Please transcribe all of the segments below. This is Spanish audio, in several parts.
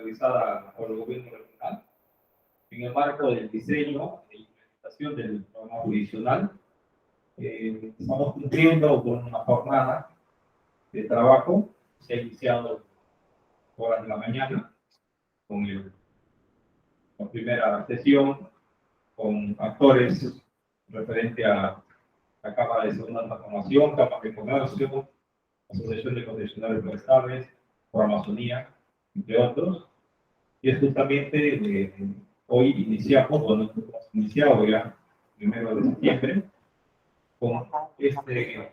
realizada por el gobierno regional en el marco del diseño e implementación del programa jurisdiccional. Estamos cumpliendo con una jornada de trabajo. Se ha iniciado horas de la mañana con la primera sesión con actores referente a la Cámara de Segunda Transformación, Cámara de Comercio, Asociación de Concesionarios Forestales, por Amazonía, entre otros. Y es justamente hoy iniciamos, bueno, hemos iniciado ya, 1 de septiembre, con este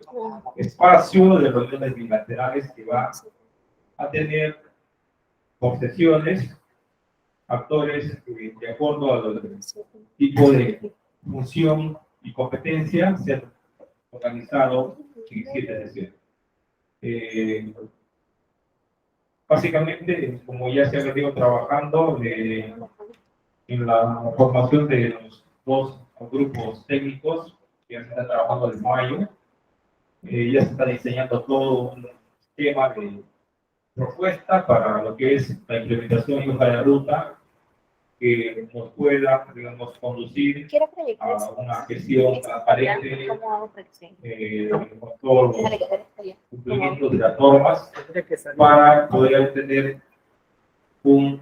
espacio de reuniones bilaterales que va a tener por sesiones actores de acuerdo al tipo de función y competencia se han organizado en 7 sesiones. Básicamente, como ya se ha venido trabajando en la formación de los 2 grupos técnicos, que ya se está trabajando desde mayo, ya se está diseñando todo un esquema de propuesta para lo que es la implementación y hoja de ruta que nos pueda, digamos, conducir a una gestión transparente con todos los cumplimientos de las normas para poder tener un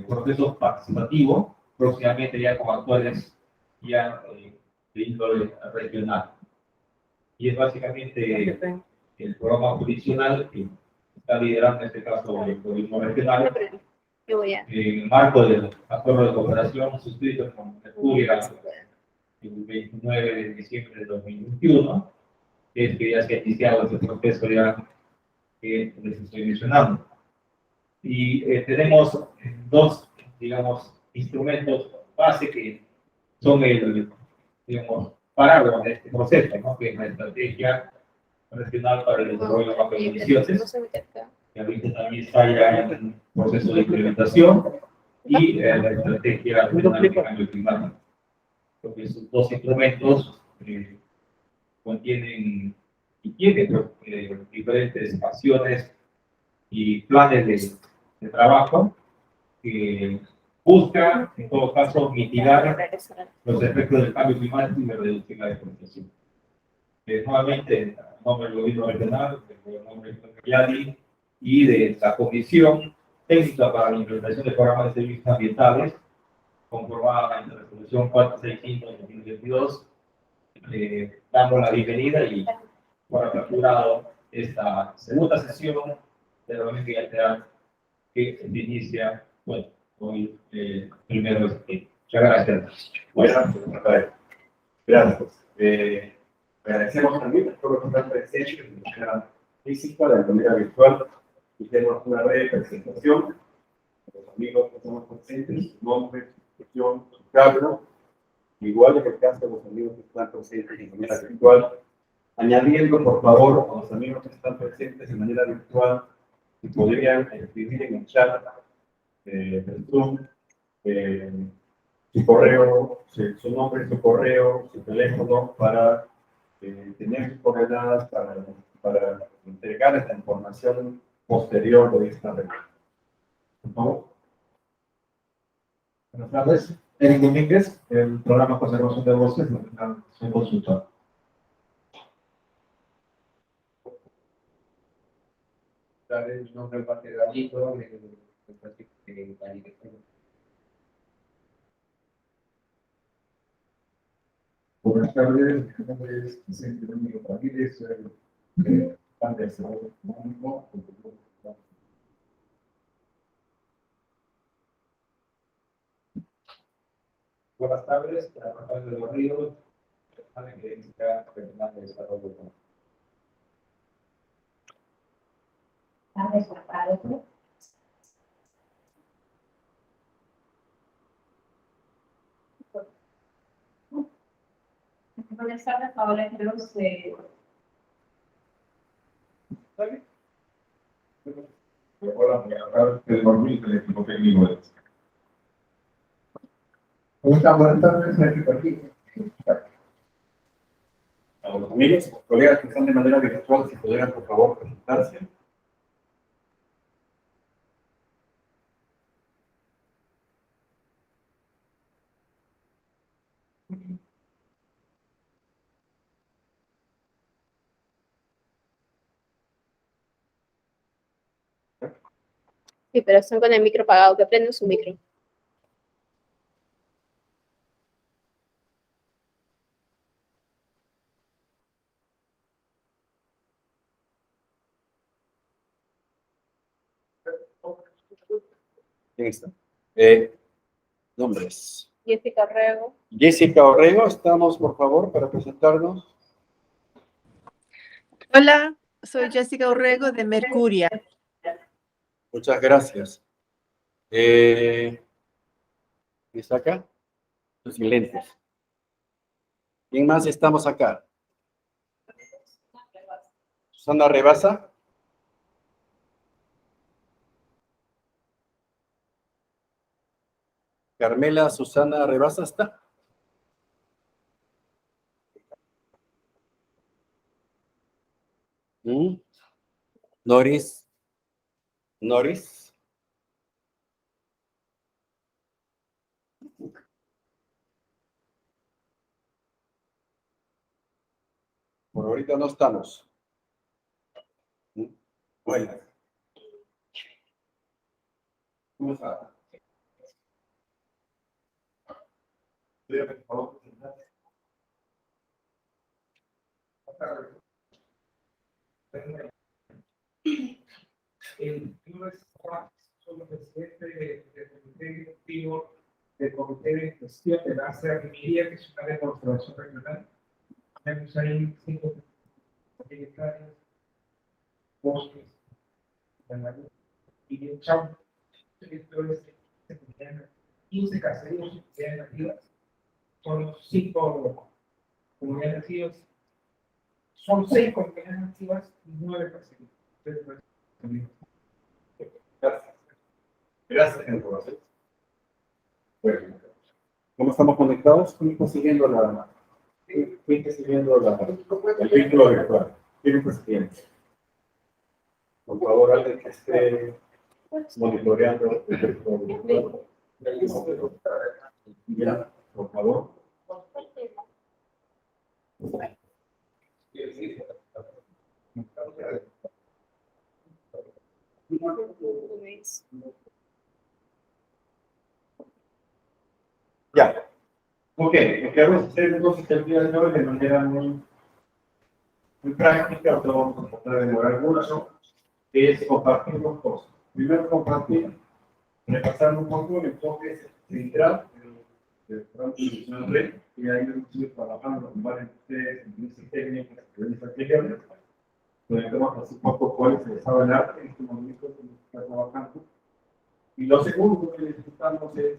proceso participativo, próximamente ya con actores ya de índole regional. Y es básicamente el programa jurisdiccional que está liderando en este caso el gobierno regional en el marco del acuerdo de cooperación suscrito con República el 29 de diciembre de 2021, que es que ya se ha iniciado este proceso ya que les estoy mencionando. Y tenemos 2, digamos, instrumentos base que son el, digamos, parágrafo de este proceso, ¿no? Que es la estrategia regional para el desarrollo de macrocondiciones, que ahorita también está ya en proceso de implementación, y la estrategia regional de cambio climático. Porque esos 2 instrumentos contienen y tienen diferentes acciones y planes de trabajo que buscan, en todo caso, mitigar los efectos del cambio climático y la reducción de la deforestación. Nuevamente, en nombre del gobierno regional, en nombre del Yadi y de la Comisión Técnica para la Implementación de Programas de Servicios Ambientales, conformada en la resolución 465 de 2022, damos la bienvenida y por aperturado esta segunda sesión de la reunión bilateral que se inicia, bueno, hoy, 1 de septiembre. Muchas gracias. Gracias. Agradecemos también a todos los que están presentes en la manera física, de manera virtual, y tenemos una breve presentación de los amigos que estamos presentes, su nombre, su profesión, su cargo, igual en el caso de los amigos que están presentes de manera virtual, añadiendo por favor a los amigos que están presentes de manera virtual, si podrían escribir en el chat del Zoom su correo, su nombre, su correo, su teléfono, para tener sus coordenadas para entregar esta información posterior de esta reunión. Por favor. Buenas tardes. Eric Domínguez, el programa Conservación de Bosques, soy consultor. Mi nombre es Parque Gallito, Buenas tardes, mi nombre es Vicente Domingo Ramírez, soy parte del Seguro Económico. Buenas tardes, Rafael de los Ríos, de Gerencia Regional de Desarrollo. Buenas tardes, Paola Quiroz. Hola, del equipo técnico de buenas tardes, equipo aquí. A los amigos, colegas que están de manera virtual, si pudieran por favor presentarse. Sí, pero están con el micro apagado, que prenden su micro. ¿Quién está? Nombres. Jessica Rego. Jessica Orrego, estamos, por favor, para presentarnos. Hola, soy Jessica Urrego de Mercuria. Muchas gracias. ¿Quién está acá? Sin lentes. ¿Quién más estamos acá? Susana Rebasa. Carmela Susana Rebasa está. Noris. Noris. Por ahorita no estamos. Bueno. ¿Cómo está? El soy el presidente del comité directivo del comité de gestión de la Minería, que es una área de conservación regional. Tenemos ahí 5 hectáreas, bosques, y el chau, sectores que se tenían 15 caseríos que quedan nativas. Son 5 comunidades nativas. Son 6 comunidades nativas y 9 caseríos. Gracias. Gracias, gente. Bueno, ¿cómo estamos conectados? ¿Quién está siguiendo el vínculo virtual? ¿Quién está siguiendo? Por favor, alguien que esté monitoreando el vínculo virtual. Ya, por favor. Ya. Ok, lo que vamos a hacer entonces el día de hoy de manera muy práctica, lo vamos a tratar de demorar mucho, es compartir dos cosas. Primero, compartir, repasar un poco el enfoque central del programa de Nacional Red, que ahí hemos ido trabajando con varios de ustedes, en crisis técnicas, experiencias anteriores, donde vamos a hacer un poco cuál es el estado del arte en este momento que se está trabajando. Y lo segundo que necesitamos es,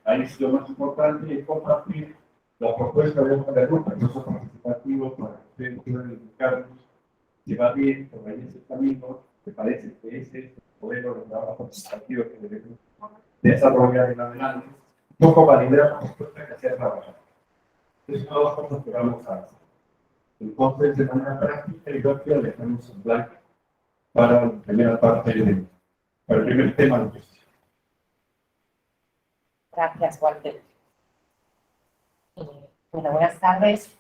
ahí es lo más importante, es compartir la propuesta de la ruta, procesos participativos para que ustedes puedan indicarnos si va bien, por ahí es el camino, que parece que ese es el modelo de trabajo participativo que debemos desarrollar en adelante, un poco validar la propuesta que se ha trabajado. Entonces, son dos cosas que vamos a hacer. Entonces, de manera práctica y rápida, dejamos en blanco para la primera parte, para el primer tema de cuestión. Gracias, Walter. Bueno, buenas tardes.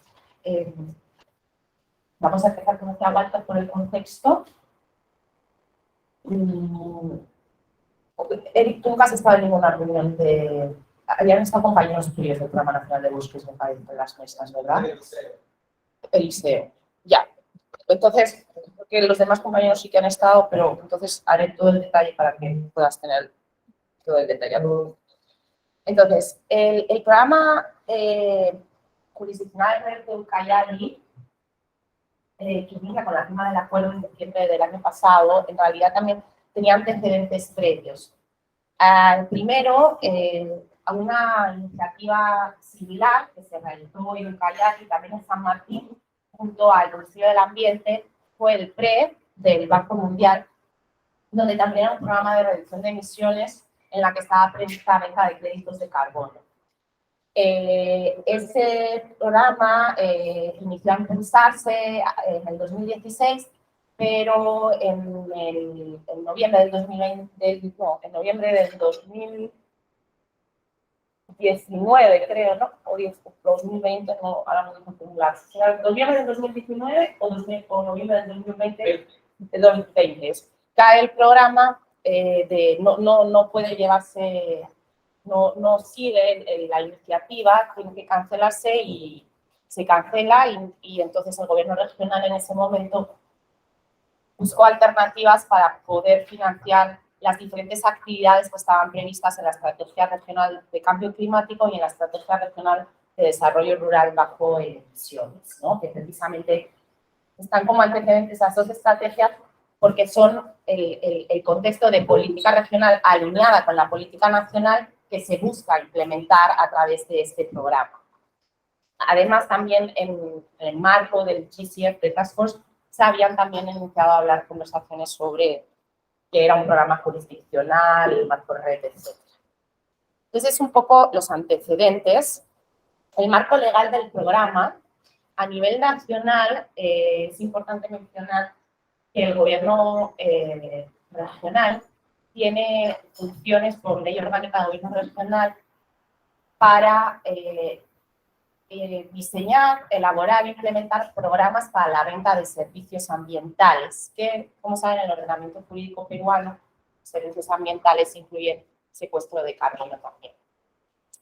Vamos a empezar con nuestra Walter por el contexto. Eric, tú nunca has estado en ninguna reunión de... Habían estado compañeros tuyos del Programa Nacional de Bosques, me parece, en las mesas, ¿verdad? El ISEO. Ya. Entonces, porque los demás compañeros sí que han estado, pero entonces haré todo el detalle para que puedas tener todo el detalle. Entonces, el programa jurisdiccional Red de Ucayali, que inicia con la firma del acuerdo en diciembre del año pasado, en realidad también tenía antecedentes previos. Primero, a una iniciativa similar que se realizó en Ucayali y también en San Martín, junto al Ministerio del Ambiente, fue el PRE del Banco Mundial, donde también era un programa de reducción de emisiones en la que estaba prevista la venta de créditos de carbono. Ese programa inició a impulsarse en el 2016, pero en noviembre del 2020, en noviembre del 2000, 2019, creo, ¿no? O 2020, no, ahora no tengo celular. ¿Será noviembre del 2019 o noviembre del 2020? De 2020. Cae el programa no puede llevarse, no sigue la iniciativa, tiene que cancelarse y se cancela y entonces el gobierno regional en ese momento buscó alternativas para poder financiar las diferentes actividades que estaban previstas en la Estrategia Regional de Cambio Climático y en la Estrategia Regional de Desarrollo Rural bajo emisiones, ¿no? Que precisamente están como antecedentes esas dos estrategias porque son el contexto de política regional alineada con la política nacional que se busca implementar a través de este programa. Además, también en el marco del GCF de Task Force se habían también iniciado a hablar conversaciones sobre que era un programa jurisdiccional, el marco red, etc. Entonces, un poco los antecedentes. El marco legal del programa, a nivel nacional, es importante mencionar que el gobierno regional tiene funciones por ley orgánica de gobierno regional para diseñar, elaborar e implementar programas para la venta de servicios ambientales, que, como saben, en el ordenamiento jurídico peruano, servicios ambientales incluyen secuestro de carbono también.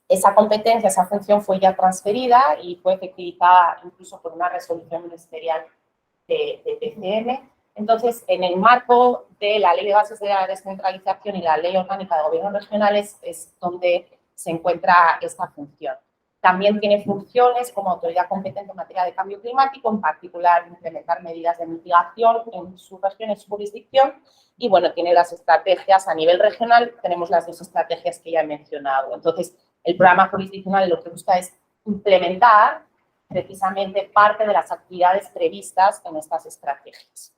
Esa competencia, esa función fue ya transferida y fue efectivizada incluso por una resolución ministerial de TCM. Entonces, en el marco de la Ley de Bases de la Descentralización y la Ley Orgánica de Gobiernos Regionales es donde se encuentra esta función. También tiene funciones como autoridad competente en materia de cambio climático, en particular implementar medidas de mitigación en su región, en su jurisdicción, y bueno, tiene las estrategias a nivel regional, tenemos las dos estrategias que ya he mencionado. Entonces, el programa jurisdiccional lo que busca es implementar precisamente parte de las actividades previstas en estas estrategias.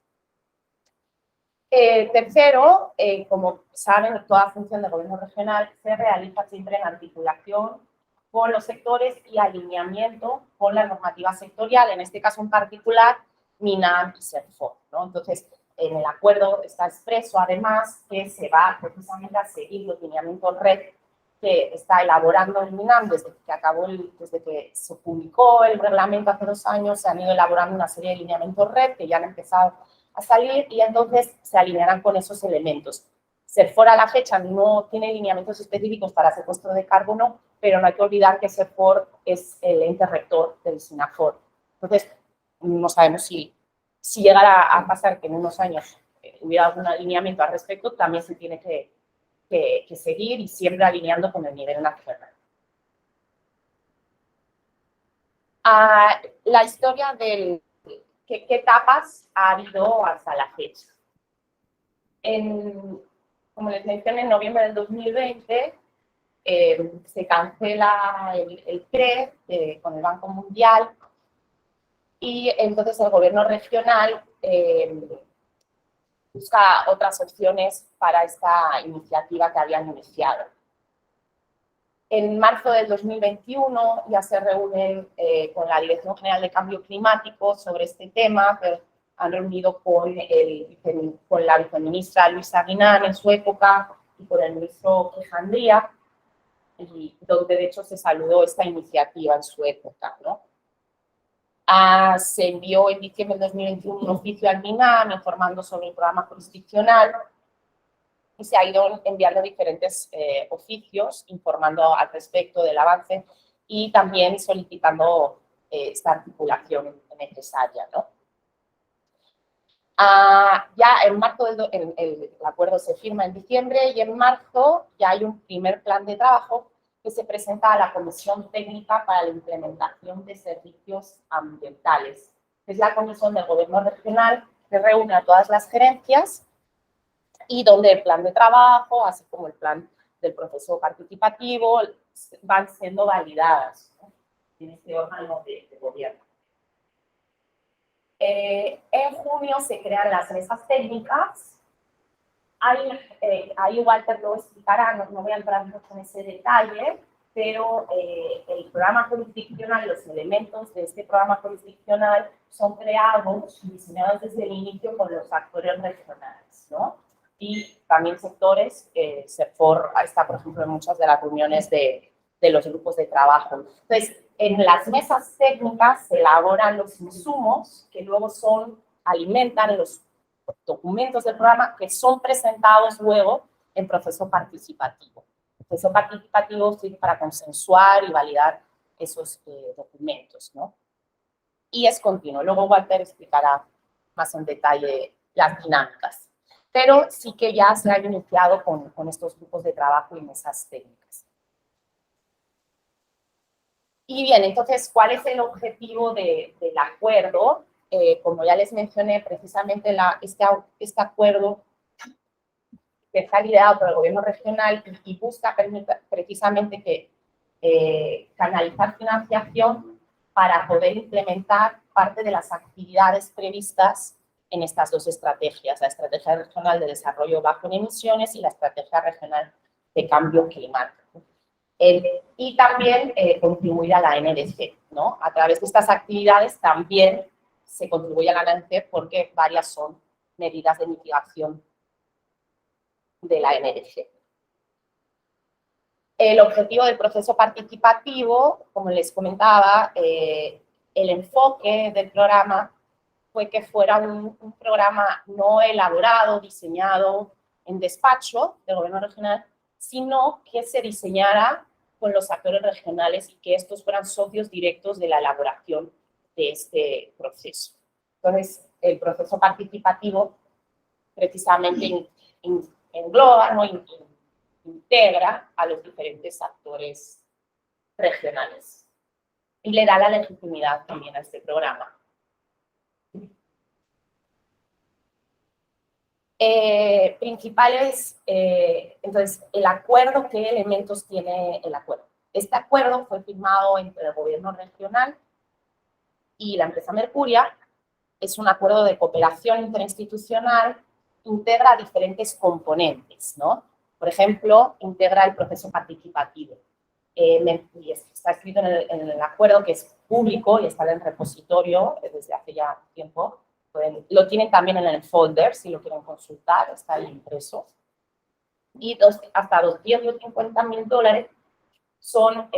Tercero, como saben, toda función de gobierno regional se realiza siempre en articulación con los sectores y alineamiento con la normativa sectorial, en este caso en particular, MINAM y SERFOR, ¿no? Entonces, en el acuerdo está expreso, además, que se va precisamente a seguir los lineamientos red que está elaborando el MINAM desde que se publicó el reglamento hace 2 años, se han ido elaborando una serie de lineamientos red que ya han empezado a salir y entonces se alinearán con esos elementos. SERFOR a la fecha no tiene lineamientos específicos para secuestro de carbono, pero no hay que olvidar que SERFOR es el ente rector del SINAFOR. Entonces, no sabemos si llegara a pasar que en unos años hubiera algún alineamiento al respecto, también se tiene que seguir y siempre alineando con el nivel nacional. La historia de qué etapas ha habido hasta la fecha. Como les mencioné, en noviembre del 2020 se cancela el CRE con el Banco Mundial y entonces el gobierno regional busca otras opciones para esta iniciativa que habían iniciado. En marzo del 2021 ya se reúnen con la Dirección General de Cambio Climático sobre este tema, que han reunido con la viceministra Luisa Guinán en su época y con el ministro Quijandría, y donde de hecho se saludó esta iniciativa en su época, ¿no? Se envió en diciembre del 2021 un oficio al MINAM informando sobre el programa jurisdiccional y se ha ido enviando diferentes oficios informando al respecto del avance y también solicitando esta articulación necesaria, ¿no? Ya en marzo, el acuerdo se firma en diciembre y en marzo ya hay un primer plan de trabajo que se presenta a la Comisión Técnica para la Implementación de Servicios Ambientales. Es la comisión del Gobierno Regional que reúne a todas las gerencias y donde el plan de trabajo, así como el plan del proceso participativo, van siendo validadas, ¿no?, en este órgano de gobierno. En junio se crean las mesas técnicas. Ahí Walter lo explicará, no voy a entrar mucho en ese detalle, pero el programa jurisdiccional, los elementos de este programa jurisdiccional son creados y diseñados desde el inicio con los actores regionales, ¿no? Y también sectores, SERFOR está, por ejemplo, en muchas de las reuniones de de los grupos de trabajo. Entonces, en las mesas técnicas se elaboran los insumos que luego alimentan los documentos del programa que son presentados luego en proceso participativo. El proceso participativo sirve para consensuar y validar esos documentos, ¿no? Y es continuo. Luego Walter explicará más en detalle las dinámicas. Pero sí que ya se ha iniciado con estos grupos de trabajo y mesas técnicas. Y bien, entonces, ¿cuál es el objetivo del acuerdo? Como ya les mencioné, precisamente este acuerdo que está liderado por el gobierno regional y busca precisamente canalizar financiación para poder implementar parte de las actividades previstas en estas dos estrategias, la estrategia regional de desarrollo bajo en emisiones y la estrategia regional de cambio climático. Y también contribuir a la NDC, ¿no? A través de estas actividades también se contribuye a la NDC porque varias son medidas de mitigación de la NDC. El objetivo del proceso participativo, como les comentaba, el enfoque del programa fue que fuera un programa no elaborado, diseñado en despacho del gobierno regional, sino que se diseñara con los actores regionales y que estos fueran socios directos de la elaboración de este proceso. Entonces, el proceso participativo precisamente engloba, ¿no? Integra a los diferentes actores regionales y le da la legitimidad también a este programa. Entonces, el acuerdo, ¿qué elementos tiene el acuerdo? Este acuerdo fue firmado entre el gobierno regional y la empresa Mercuria. Es un acuerdo de cooperación interinstitucional, integra diferentes componentes, ¿no? Por ejemplo, integra el proceso participativo. Y está escrito en el acuerdo, que es público y está en el repositorio desde hace ya tiempo. Lo tienen también en el folder, si lo quieren consultar, está ahí impreso. Y hasta $250.000 son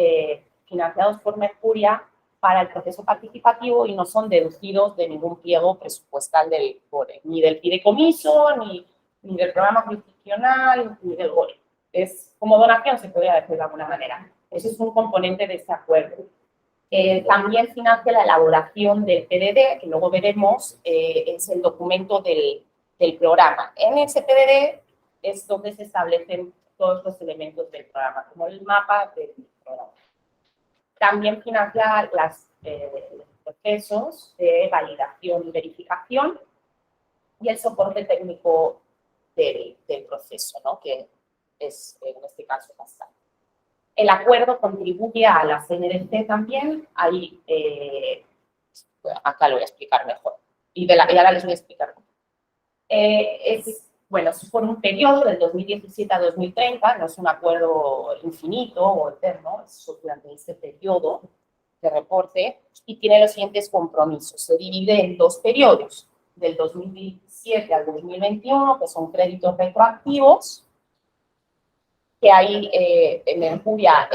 financiados por Mercuria para el proceso participativo y no son deducidos de ningún pliego presupuestal del GORE, ni del fideicomiso, ni del programa jurisdiccional, ni del GORE. Es como donación, se podría decir de alguna manera. Eso es un componente de este acuerdo. También financia la elaboración del PDD, que luego veremos, es el documento del programa. En ese PDD es donde se establecen todos los elementos del programa, como el mapa del programa. También financia los procesos de validación y verificación y el soporte técnico del proceso, ¿no? Que es, en este caso, bastante. El acuerdo contribuye a la CNDC también. Ahí, acá lo voy a explicar mejor. Y ahora les voy a explicar. Bueno, es por un periodo del 2017 a 2030, no es un acuerdo infinito o eterno, es durante este periodo de reporte, y tiene los siguientes compromisos. Se divide en dos periodos, del 2017 al 2021, que son créditos retroactivos, que ahí Mercuria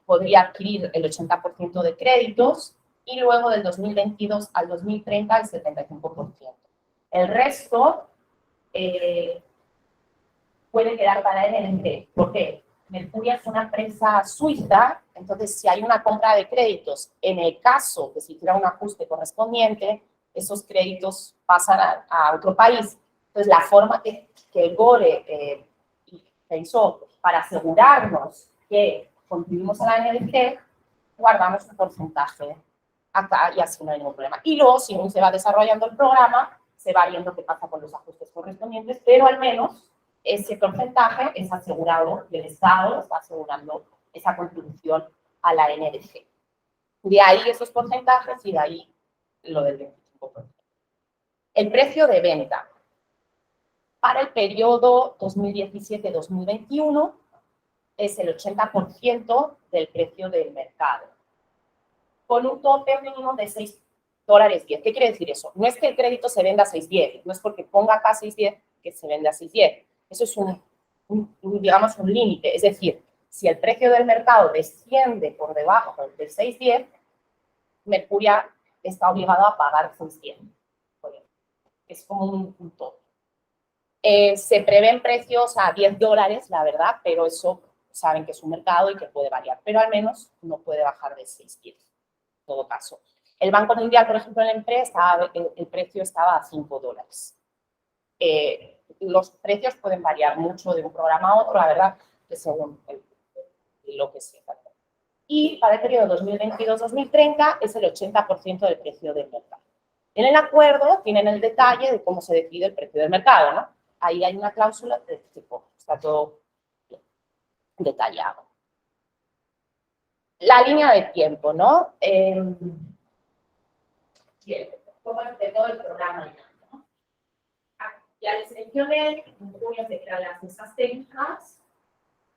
podría adquirir el 80% de créditos, y luego del 2022 al 2030 el 75%. El resto puede quedar para NNT. ¿Por qué? Mercuria es una empresa suiza, entonces si hay una compra de créditos, en el caso que se hiciera un ajuste correspondiente, esos créditos pasan a otro país. Entonces, la forma que el GORE pensó para asegurarnos que contribuimos a la NDC, guardamos un porcentaje acá y así no hay ningún problema. Y luego, si se va desarrollando el programa, se va viendo qué pasa con los ajustes correspondientes, pero al menos ese porcentaje es asegurado del Estado, está asegurando esa contribución a la NDC. De ahí esos porcentajes y de ahí lo del 25%. El precio de venta. Para el periodo 2017-2021 es el 80% del precio del mercado, con un tope mínimo de $6.10. ¿Qué quiere decir eso? No es que el crédito se venda a $6.10, no es porque ponga acá $6.10 que se vende a $6.10. Eso es digamos, un límite. Es decir, Si el precio del mercado desciende por debajo del 6,10, Mercuria está obligado a pagar 6,10. Es como un tope. Se prevén precios a $10, la verdad, pero eso saben que es un mercado y que puede variar, pero al menos no puede bajar de 6,10 en todo caso. El Banco Mundial, por ejemplo, en la empresa, el precio estaba a $5. Los precios pueden variar mucho de un programa a otro, la verdad, según lo que sea. Y para el periodo 2022-2030 es el 80% del precio del mercado. En el acuerdo tienen el detalle de cómo se decide el precio del mercado, ¿no? Ahí hay una cláusula de este tipo, está todo detallado. La línea de tiempo, ¿no? ¿Cómo es todo el programa? ¿No? Ya les mencioné, en junio se crean las mesas técnicas,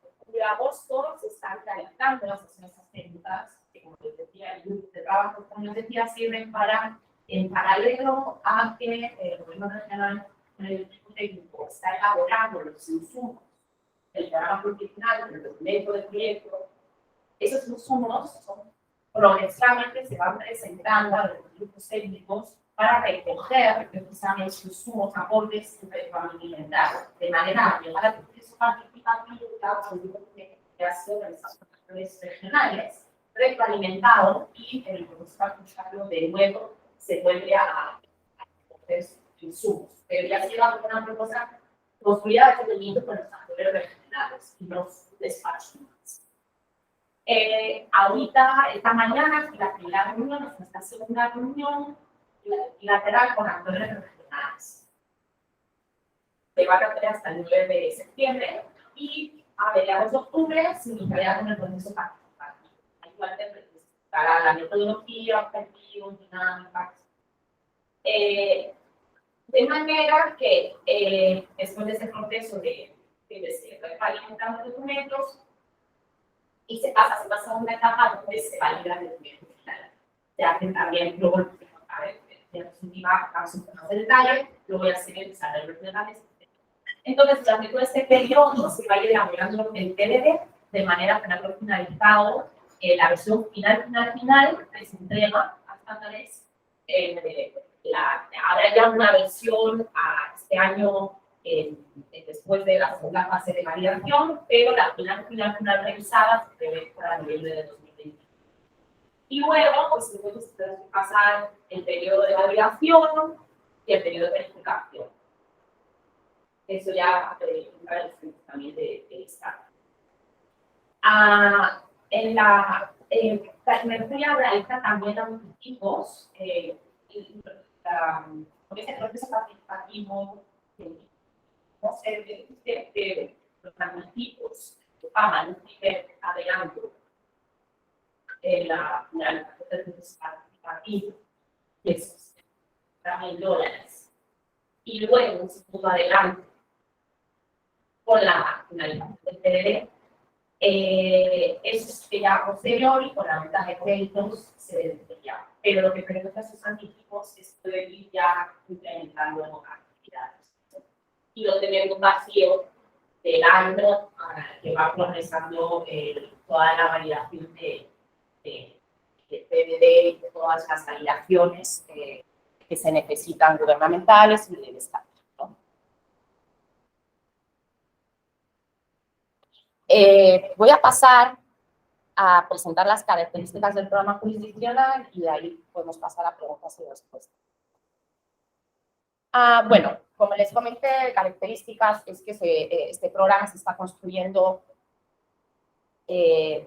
en julio a agosto se están realizando las mesas técnicas, que como les decía, el grupo de trabajo, como les decía, sirven para, en paralelo a que el gobierno regional, el equipo técnico, está elaborando los insumos del programa plurianual, del documento de proyecto. Esos insumos progresivamente se van presentando a los grupos técnicos para recoger precisamente esos insumos, aportes que se van a implementar, de manera a llevar al proceso participativo a los grupos de creación de las organizaciones regionales, retroalimentado y en el proceso participativo de nuevo se vuelve a recoger insumos. Pero ya se va a una propuesta construida de conocimiento con los actores regionales y los despachos. Ahorita, esta mañana, la primera reunión, nuestra segunda reunión bilateral con actores regionales. Se va a hacer hasta el 9 de septiembre y a mediados de octubre se iniciará con el proceso participativo. Igual te presentará la metodología, objetivos, dinámicas. De manera que después de ese proceso de alimentar los documentos, y se pasa a una etapa donde se valida el documento final. Se hacen también, luego, a ver, de diapositiva, vamos un poco más de detalle, lo voy a hacer en desarrollo regionales. Entonces, durante todo este periodo se va a ir elaborando el TDD, de manera que haberlo finalizado, la versión final, que se entrega a estándares. Habrá ya una versión este año, después de la segunda fase de validación, pero la final revisada se prevé para noviembre de 2020. Y luego, pues entonces tenemos que pasar el periodo de validación y el periodo de verificación. Eso ya entra en el también de Estado. En la Mercuria realiza también objetivos, porque ese proceso participativo no sé, de los magnificados, aman, adelante, la proceso participativo, de esos $1,000. Y luego, se pudo adelante con la finalización del TDD. Eso es ya posterior y con la venta de créditos se desarrolla. Pero lo que queremos hacer esos anticipos es poder ir ya implementando actividades. Y no tener un vacío del año que va progresando toda la validación de PDD, de todas las validaciones que se necesitan gubernamentales y del Estado, ¿no? Voy a pasar a presentar las características del programa jurisdiccional y de ahí podemos pasar a preguntas y respuestas. Bueno, como les comenté, características es que este programa se está construyendo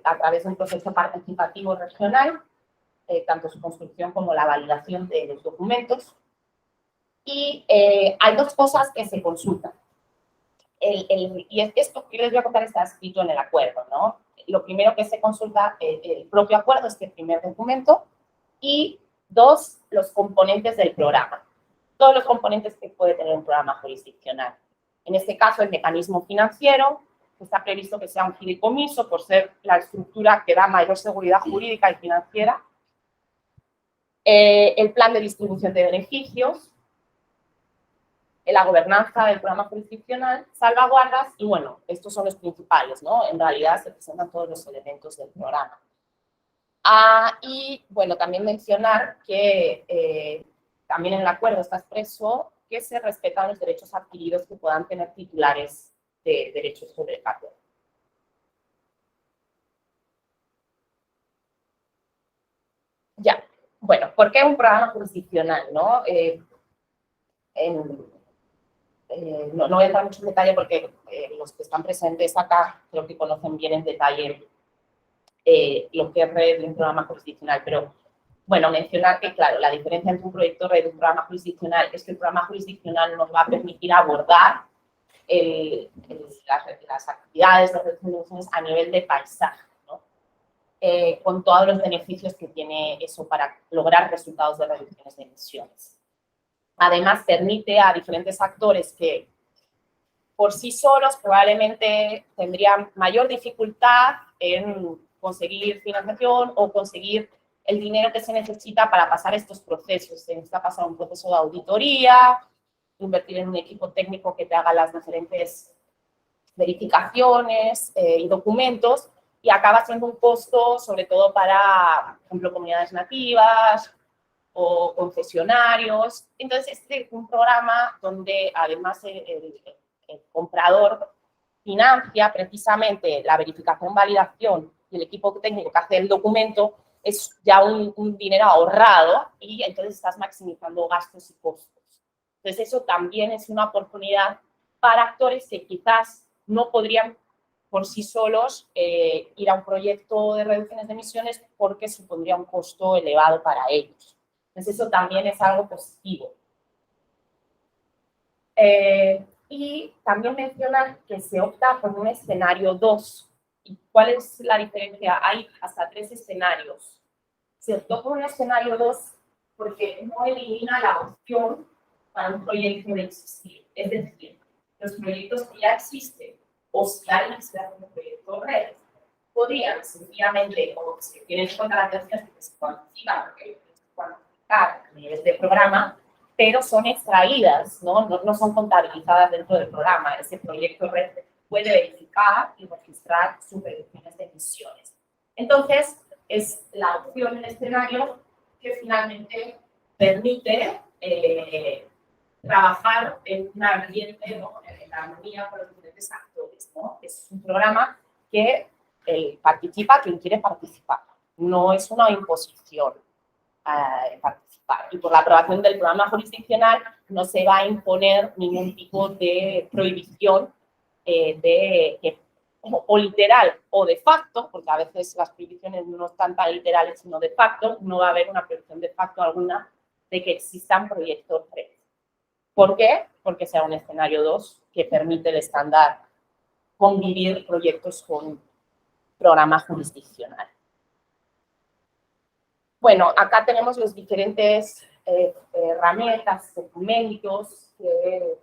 a través de un proceso participativo regional, tanto su construcción como la validación de los documentos. Y hay dos cosas que se consultan. Y esto que les voy a contar está escrito en el acuerdo, ¿no? Lo primero que se consulta, el propio acuerdo, es el primer documento, y dos, los componentes del programa. Todos los componentes que puede tener un programa jurisdiccional. En este caso, el mecanismo financiero, que está previsto que sea un fideicomiso por ser la estructura que da mayor seguridad jurídica y financiera. El plan de distribución de beneficios, en la gobernanza del programa jurisdiccional, salvaguardas, y bueno, estos son los principales, ¿no? En realidad se presentan todos los elementos del programa. Y bueno, también mencionar que también en el acuerdo está expreso que se respetan los derechos adquiridos que puedan tener titulares de derechos sobre el acuerdo. Ya, bueno, ¿por qué un programa jurisdiccional, no? No voy a entrar mucho en detalle porque los que están presentes acá creo que conocen bien en detalle lo que es red de un programa jurisdiccional, pero bueno, mencionar que, claro, la diferencia entre un proyecto red y un programa jurisdiccional es que el programa jurisdiccional nos va a permitir abordar las actividades, las resoluciones a nivel de paisaje, ¿no? Con todos los beneficios que tiene eso para lograr resultados de reducciones de emisiones. Además, permite a diferentes actores que por sí solos probablemente tendrían mayor dificultad en conseguir financiación o conseguir el dinero que se necesita para pasar estos procesos. Se necesita pasar un proceso de auditoría, invertir en un equipo técnico que te haga las diferentes verificaciones y documentos, y acaba siendo un costo sobre todo para, por ejemplo, comunidades nativas o concesionarios. Entonces, este es un programa donde además el comprador financia precisamente la verificación, validación y el equipo técnico que hace el documento, es ya un dinero ahorrado y entonces estás maximizando gastos y costos. Entonces, eso también es una oportunidad para actores que quizás no podrían por sí solos ir a un proyecto de reducciones de emisiones porque supondría un costo elevado para ellos. Entonces, eso también es algo positivo. Y también mencionar que se opta por un escenario 2. ¿Y cuál es la diferencia? Hay hasta 3 escenarios. Se optó por un escenario 2 porque no elimina la opción para un proyecto de existir. Es decir, los proyectos que ya existen o si alguien se hace un proyecto red, podrían sencillamente, o si tienen contrataciones que se cuantifican, porque se cuantificar a nivel de programa, pero son extraídas, no son contabilizadas dentro del programa. Ese proyecto red puede verificar y registrar sus reducciones de emisiones. Entonces, es la opción en el escenario que finalmente permite trabajar en un ambiente, ¿no?, en armonía con los diferentes actores, ¿no? Es un programa que participa quien quiere participar, no es una imposición participar. Y por la aprobación del programa jurisdiccional no se va a imponer ningún tipo de prohibición o literal o de facto, porque a veces las prohibiciones no están tan literales sino de facto, no va a haber una prohibición de facto alguna de que existan proyectos red. ¿Por qué? Porque sea un escenario 2 que permite el estándar convivir proyectos con programa jurisdiccional. Bueno, acá tenemos los diferentes herramientas, documentos que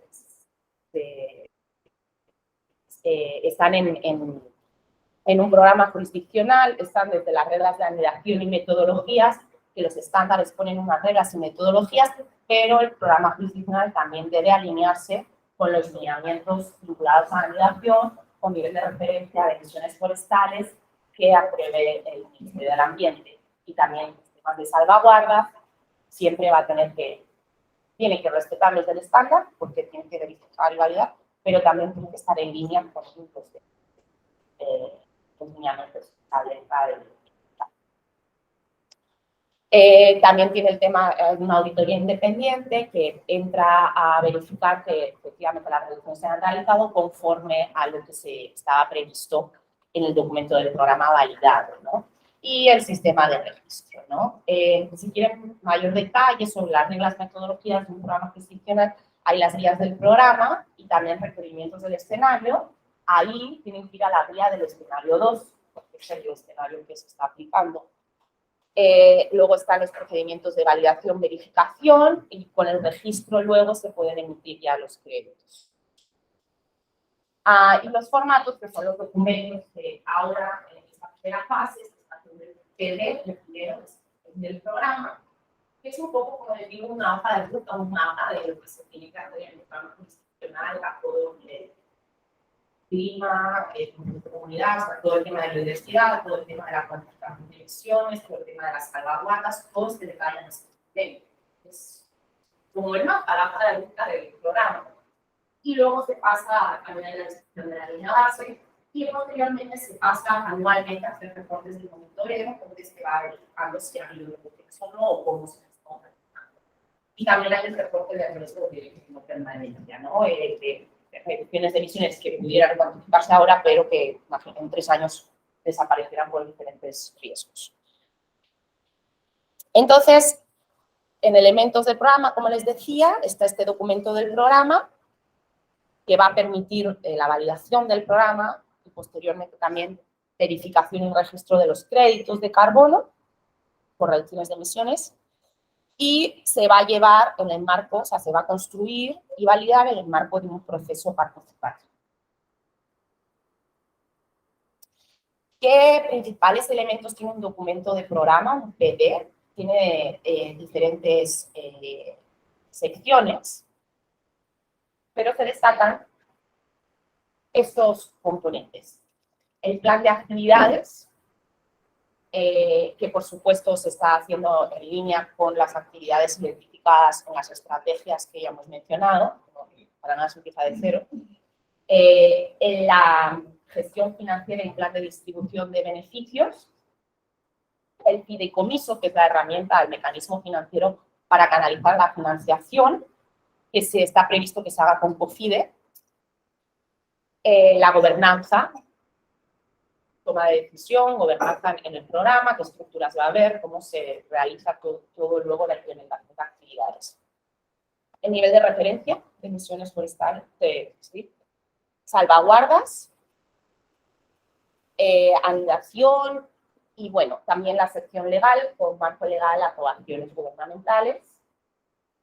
están en un programa jurisdiccional. Están desde las reglas de anidación y metodologías, que los estándares ponen unas reglas y metodologías, pero el programa jurisdiccional también debe alinearse con los lineamientos vinculados a la anidación, con nivel de referencia de emisiones forestales que apruebe el Ministerio del Ambiente. Y también sistemas de salvaguarda, siempre va a tener tiene que respetar los del estándar, porque tiene que verificar y validar, pero también tiene que estar en línea con los lineamientos también tiene el tema de una auditoría independiente que entra a verificar que efectivamente las reducciones se han realizado conforme a lo que se estaba previsto en el documento del programa validado, ¿no? Y el sistema de registro, ¿no? Si quieren mayor detalle sobre las reglas, metodologías de un programa jurisdiccional, hay las guías del programa y también requerimientos del escenario. Ahí tienen que ir a la guía del escenario 2, porque es el escenario que se está aplicando. Luego están los procedimientos de validación, verificación, y con el registro luego se pueden emitir ya los créditos. Y los formatos, que son los documentos que ahora en esta primera fase se está haciendo el PDF del programa. Es un poco, como les digo, una hoja de ruta, un mapa de lo que se tiene que hacer en el plano institucional a todo el clima, comunidad, o sea, todo el tema de la biodiversidad, todo el tema de la cuantificación de emisiones, todo el tema de las salvaguardas, todo este detalle en este sistema. Es como el mapa, la hoja de ruta del programa. Y luego se pasa a cambiar la descripción de la línea base y posteriormente se pasa anualmente a hacer reportes de monitoreo, donde se va verificando si ha habido reportes o no, o cómo se están realizando. Y también hay el reporte de riesgo de no permanencia, ¿no? De reducciones de emisiones que pudieran cuantificarse ahora, pero que en 3 años desaparecerán por diferentes riesgos. Entonces, en elementos del programa, como les decía, está este documento del programa, que va a permitir la validación del programa y posteriormente también verificación y registro de los créditos de carbono por reducciones de emisiones, y se va a llevar en el marco, o sea, se va a construir y validar en el marco de un proceso participativo. ¿Qué principales elementos tiene un documento de programa, un PD? Tiene diferentes secciones, pero se destacan estos componentes. El plan de actividades, que por supuesto se está haciendo en línea con las actividades identificadas en las estrategias que ya hemos mencionado, para nada se empieza de cero. En la gestión financiera y plan de distribución de beneficios, el fideicomiso, que es la herramienta, el mecanismo financiero para canalizar la financiación, que se está previsto que se haga con COFIDE, la gobernanza, toma de decisión, gobernanza en el programa, qué estructuras va a haber, cómo se realiza todo luego la implementación de actividades. El nivel de referencia de emisiones forestales, ¿sí? Salvaguardas, anidación y, bueno, también la sección legal, con marco legal, aprobaciones gubernamentales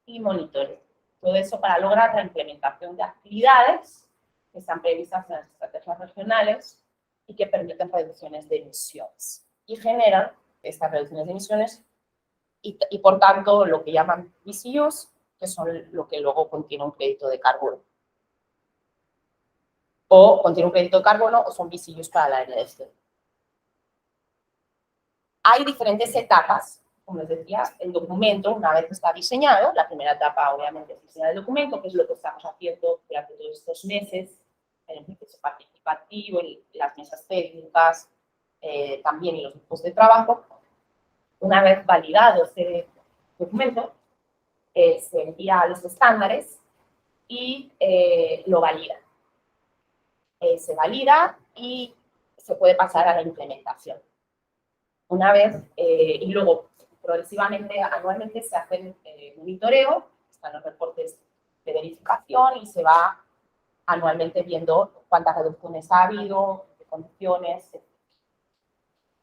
y monitoreo. Todo eso para lograr la implementación de actividades que están previstas en las estrategias regionales y que permiten reducciones de emisiones. Y generan estas reducciones de emisiones y por tanto, lo que llaman VCUs, que son lo que luego contiene un crédito de carbono. O contiene un crédito de carbono o son VCUs para la NDC. Hay diferentes etapas, como les decía, el documento, una vez que está diseñado, la primera etapa obviamente es diseñar el documento, que es lo que estamos haciendo durante todos estos meses, en el proceso participativo, las mesas técnicas, también en los grupos de trabajo. Una vez validado este documento, se envía a los estándares y lo valida. Se valida y se puede pasar a la implementación. Una vez, y luego progresivamente, anualmente se hace monitoreo, están los reportes de verificación y se va anualmente viendo cuántas reducciones ha habido, qué condiciones,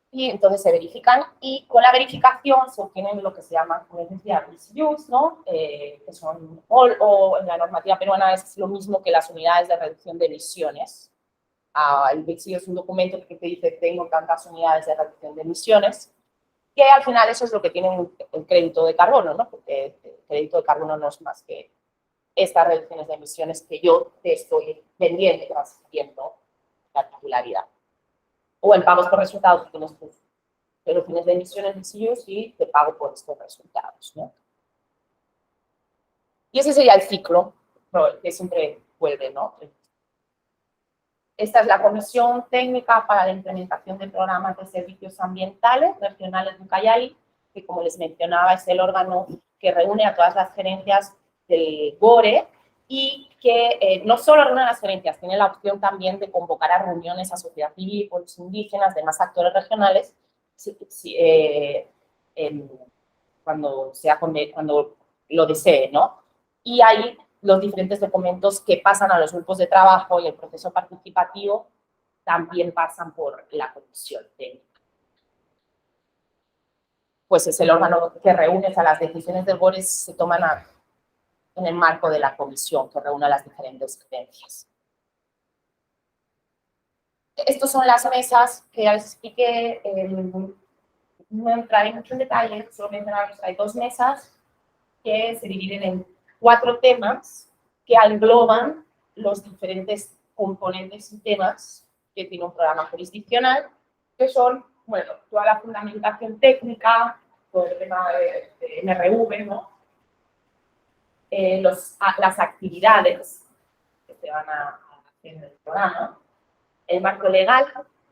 y entonces se verifican y con la verificación se obtienen lo que se llama, como les decía, VCUs, ¿no? Que son, o en la normativa peruana es lo mismo que las unidades de reducción de emisiones. El VCU es un documento que te dice tengo tantas unidades de reducción de emisiones, que al final eso es lo que tiene el crédito de carbono, ¿no? Porque el crédito de carbono no es más que estas reducciones de emisiones que yo te estoy vendiendo, transfiriendo la titularidad. O en pagos por resultados, que tienes tus reducciones de emisiones VCUs y te pago por estos resultados, ¿no? Y ese sería el ciclo que siempre vuelve, ¿no? Esta es la Comisión Técnica para la Implementación de Programas de Servicios Ambientales Regionales de Ucayali, que, como les mencionaba, es el órgano que reúne a todas las gerencias del GORE y que no solo reúne a las gerencias, tiene la opción también de convocar a reuniones a sociedad civil, pueblos indígenas, demás actores regionales, cuando lo desee, ¿no? Y hay los diferentes documentos que pasan a los grupos de trabajo y el proceso participativo también pasan por la comisión técnica. Pues es el órgano que reúne, o sea, las decisiones del GORE se toman en el marco de la comisión que reúne a las diferentes gerencias. Estas son las mesas que ya les expliqué, no entraré mucho en detalle, solo mencionaros que hay 2 mesas que se dividen en 4 temas que engloban los diferentes componentes y temas que tiene un programa jurisdiccional, que son, bueno, toda la fundamentación técnica, todo el tema de MRV, ¿no? Las actividades que se van a hacer en el programa, el marco legal,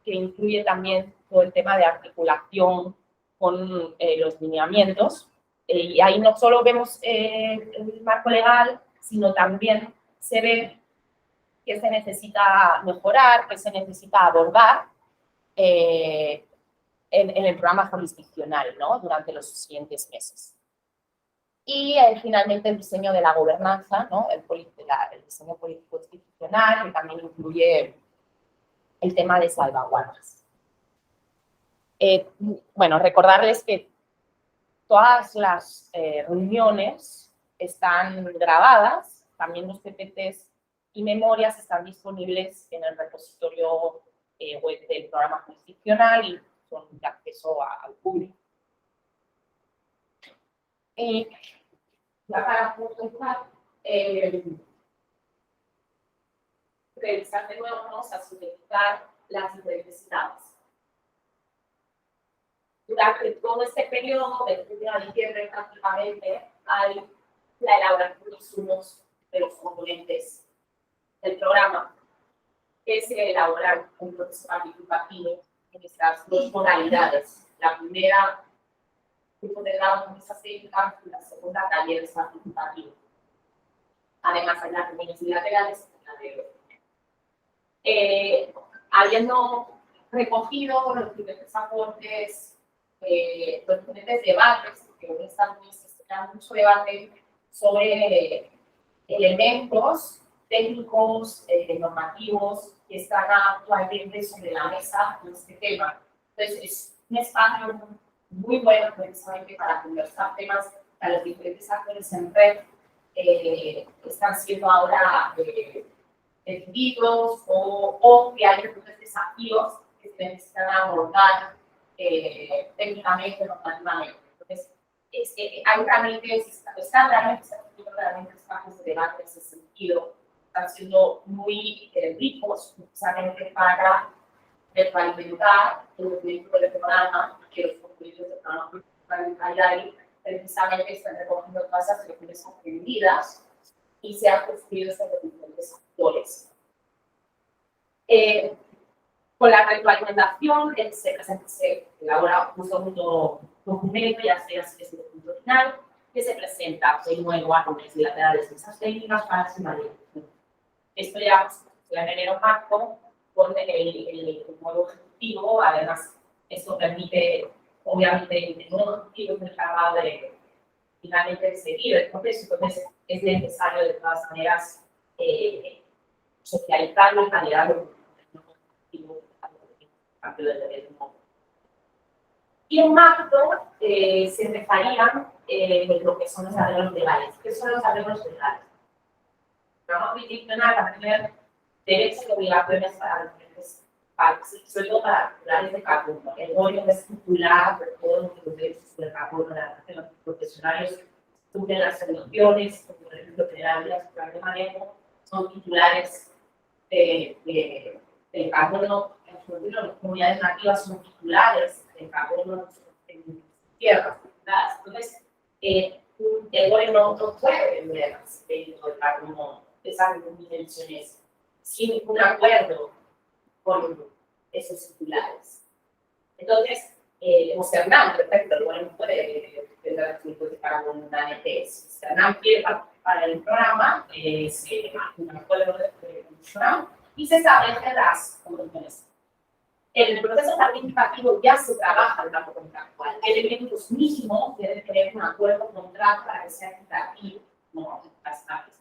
que incluye también todo el tema de articulación con los lineamientos. Y ahí no solo vemos el marco legal, sino también se ve qué se necesita mejorar, qué se necesita abordar en el programa jurisdiccional, ¿no? Durante los siguientes meses. Y finalmente el diseño de la gobernanza, ¿no? El diseño político institucional, que también incluye el tema de salvaguardas. Bueno, recordarles que todas las reuniones están grabadas, también los PPTs y memorias están disponibles en el repositorio web del programa jurisdiccional y son de acceso al público. Ya para finalizar, revisar de nuevo, vamos a sintetizar las diferentes etapas. Durante todo este periodo, de junio a diciembre prácticamente, hay la elaboración de insumos de los componentes del programa, que se elaboran un proceso participativo en estas 2 modalidades. La primera, grupo de trabajo con mesas técnicas, y la segunda, talleres participativos. Además, hay las reuniones bilaterales y la de habiendo recogido los diferentes aportes, los diferentes debates, porque en estas mesas se da mucho debate sobre elementos técnicos, normativos, que están actualmente sobre la mesa en este tema. Entonces, es un espacio muy bueno precisamente para conversar temas a los diferentes actores en red están siendo ahora decididos o que hay algunos desafíos que se necesitan abordar técnicamente, normativamente. Entonces, hay realmente, están realmente espacios de debate en ese sentido, están siendo muy ricos precisamente para retroalimentar el documento del programa, que los componentes del programa precisamente están recogiendo todas esas reflexiones aprendidas y se han construido estos diferentes actores. Con la retroalimentación se elabora un segundo documento, ya sea ese documento final, que se presenta de nuevo a reuniones bilaterales de esas técnicas para su validación. Esto ya en enero marco con el nuevo ejecutivo, además esto permite, obviamente, el nuevo ejecutivo es encargado de finalmente seguir el proceso, entonces es necesario de todas maneras socializarlo y validarlo con el nuevo ejecutivo. Y en marzo se empezarían lo que son los arreglos legales. ¿Qué son los arreglos legales? El programa jurisdiccional va a tener derechos y obligaciones para diferentes partes, sobre todo para titulares de carbono. El gobierno es titular de todos los derechos del carbono, los profesionales cumplen las soluciones, como por ejemplo general de manejo, son titulares del carbono, las comunidades nativas son titulares del carbono en tierras. Entonces, el gobierno no puede vender el carbono de esas dimensiones sin un acuerdo con esos titulares. Entonces, como Cernam, perfecto, el gobierno puede vender el de carbono en una ANT. Si Cernam quiere participar en el programa, se hace un acuerdo de Cernam y se establecen las condiciones. En el proceso participativo ya se trabaja el marco contractual. Elementos mínimos deben tener un acuerdo contrato para que sea equitativo, ¿no? Las partes.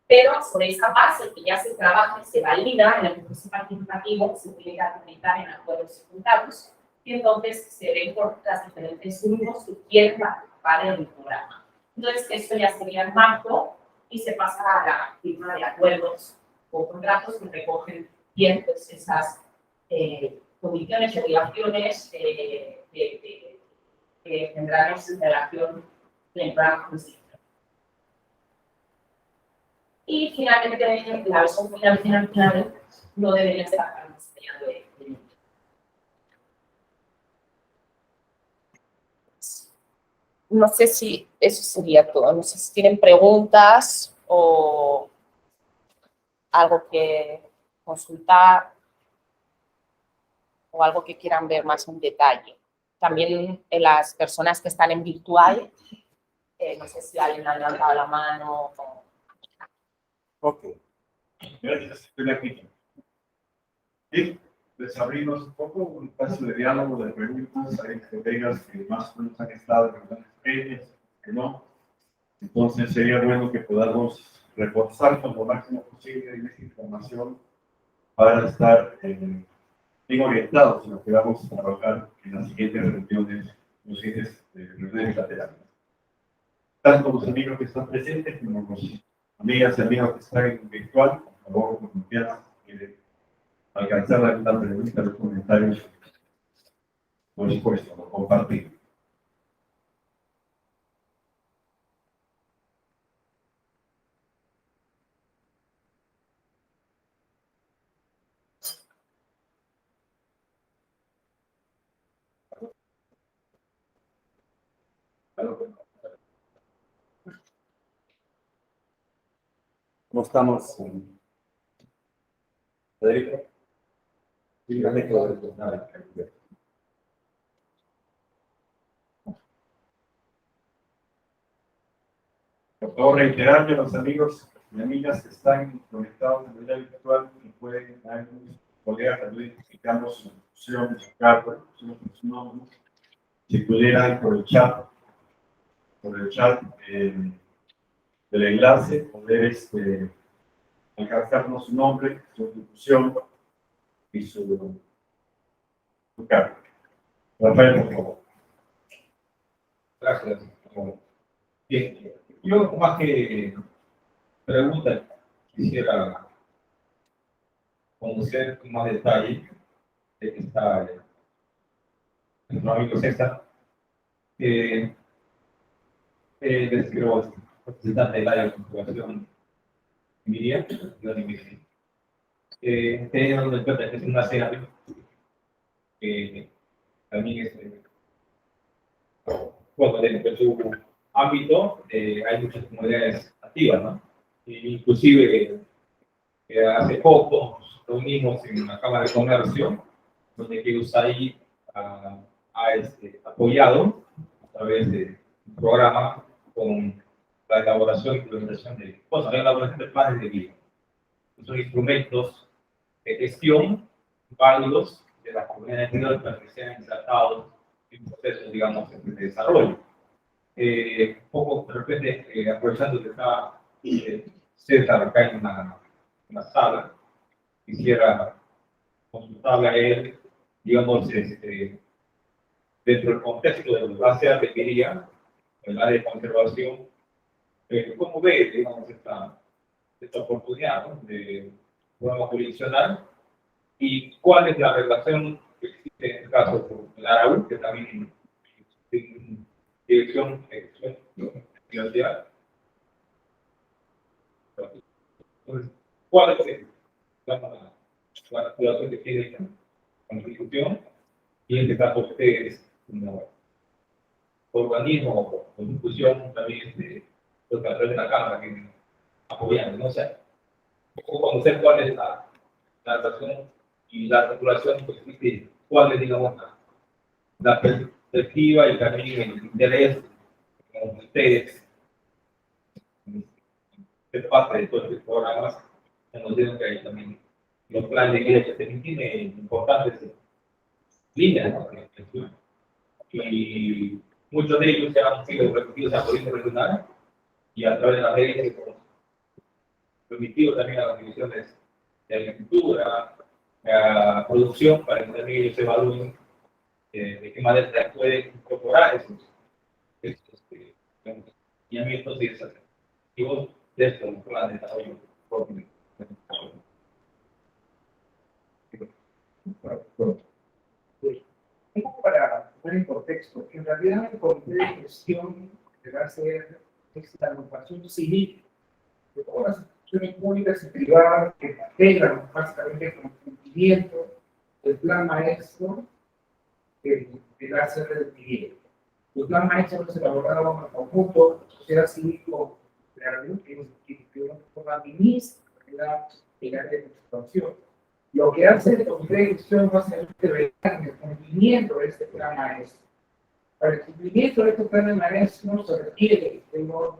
Pero sobre esa base que ya se trabaja y se valida en el proceso participativo, se tiene que argumentar en acuerdos secundarios y entonces se ven por las diferentes grupos que quieren participar en el programa. Entonces, esto ya sería el marco y se pasa a la firma de acuerdos o contratos que recogen bien pues, esas condiciones y obligaciones tendremos en relación en el programa jurídico. Y finalmente, la versión final no debería ser de no sé si eso sería todo. No sé si tienen preguntas o algo que consultar o algo que quieran ver más en detalle. También las personas que están en virtual, no sé si alguien ha levantado la mano. Ok. Gracias, estoy aquí. Y les abrimos un poco un espacio de diálogo, de preguntas, hay colegas que más o menos han estado en algunas experiencias, que no. Entonces sería bueno que podamos reforzar lo máximo posible esta información para estar bien orientados en lo que vamos a trabajar en las siguientes reuniones, los siguientes reuniones laterales. Tanto los amigos que están presentes como los amigas y amigos que están en virtual, por favor, con confianza, alcanzar la pregunta, los comentarios, por supuesto, lo compartir. ¿Cómo estamos, Federico? Dígame todo. Por favor, reiterarle a los amigos y amigas que están conectados en el virtual que pueden, algunos colegas también identificamos su función, su cargo, su nombre, si pudieran por el chat del enlace, poder alcanzarnos su nombre, su institución y su cargo. Rafael, por favor. Gracias. Bien, yo más que pregunta quisiera conocer con más detalle de que está nuestro amigo César, les quiero representante del área de conservación Miriam, teniendo en cuenta que es una serie que también es, bueno, dentro de su ámbito hay muchas comunidades activas, ¿no? Inclusive hace poco nos reunimos en la Cámara de Comercio, donde que USAID ha apoyado a través de un programa con la elaboración y implementación de, bueno, la elaboración de planes de vida. Son instrumentos de gestión válidos de las comunidades menores para que sean insertados en procesos, digamos, de desarrollo. Un poco, de repente, aprovechando que está César acá en una sala, quisiera consultarle a él, digamos, dentro del contexto de la ASEA requería, el área de conservación, ¿cómo ve, digamos, esta oportunidad, ¿no? De programa jurisdiccional y cuál es la relación que existe en este caso con el ARAU, que también tiene dirección universidad? Entonces, ¿cuál es la relación que tiene con la institución? Y en este caso ustedes, como organismo o institución, también los que a través de la Cámara que apoyando, ¿no? O sea, conocer cuál es la relación y la articulación, pues, cuál es, digamos, la perspectiva y también el interés de ustedes de parte de todos estos programas, que nos dieron que hay también los planes de vida que también tienen importantes líneas, ¿no? Y muchos de ellos ya han sido repetidos a política regional y a través de las leyes que hemos permitido también a las divisiones de agricultura, a producción, para que también ellos evalúen de qué manera se puede incorporar esos lineamientos y esos objetivos de estos planes de desarrollo propio. Para poner en contexto. En realidad, el comité de gestión de la ACR es la agrupación civil de todas las instituciones públicas y privadas que integran básicamente con cumplimiento del plan maestro de la ACR del Miguel. El plan maestro es elaborado en conjunto, sociedad civil con la RU, que administra el área de expansión. Lo que hace el comité de gestión básicamente velar en el cumplimiento de este plan maestro. Para el cumplimiento de este plan maestro se requiere de unos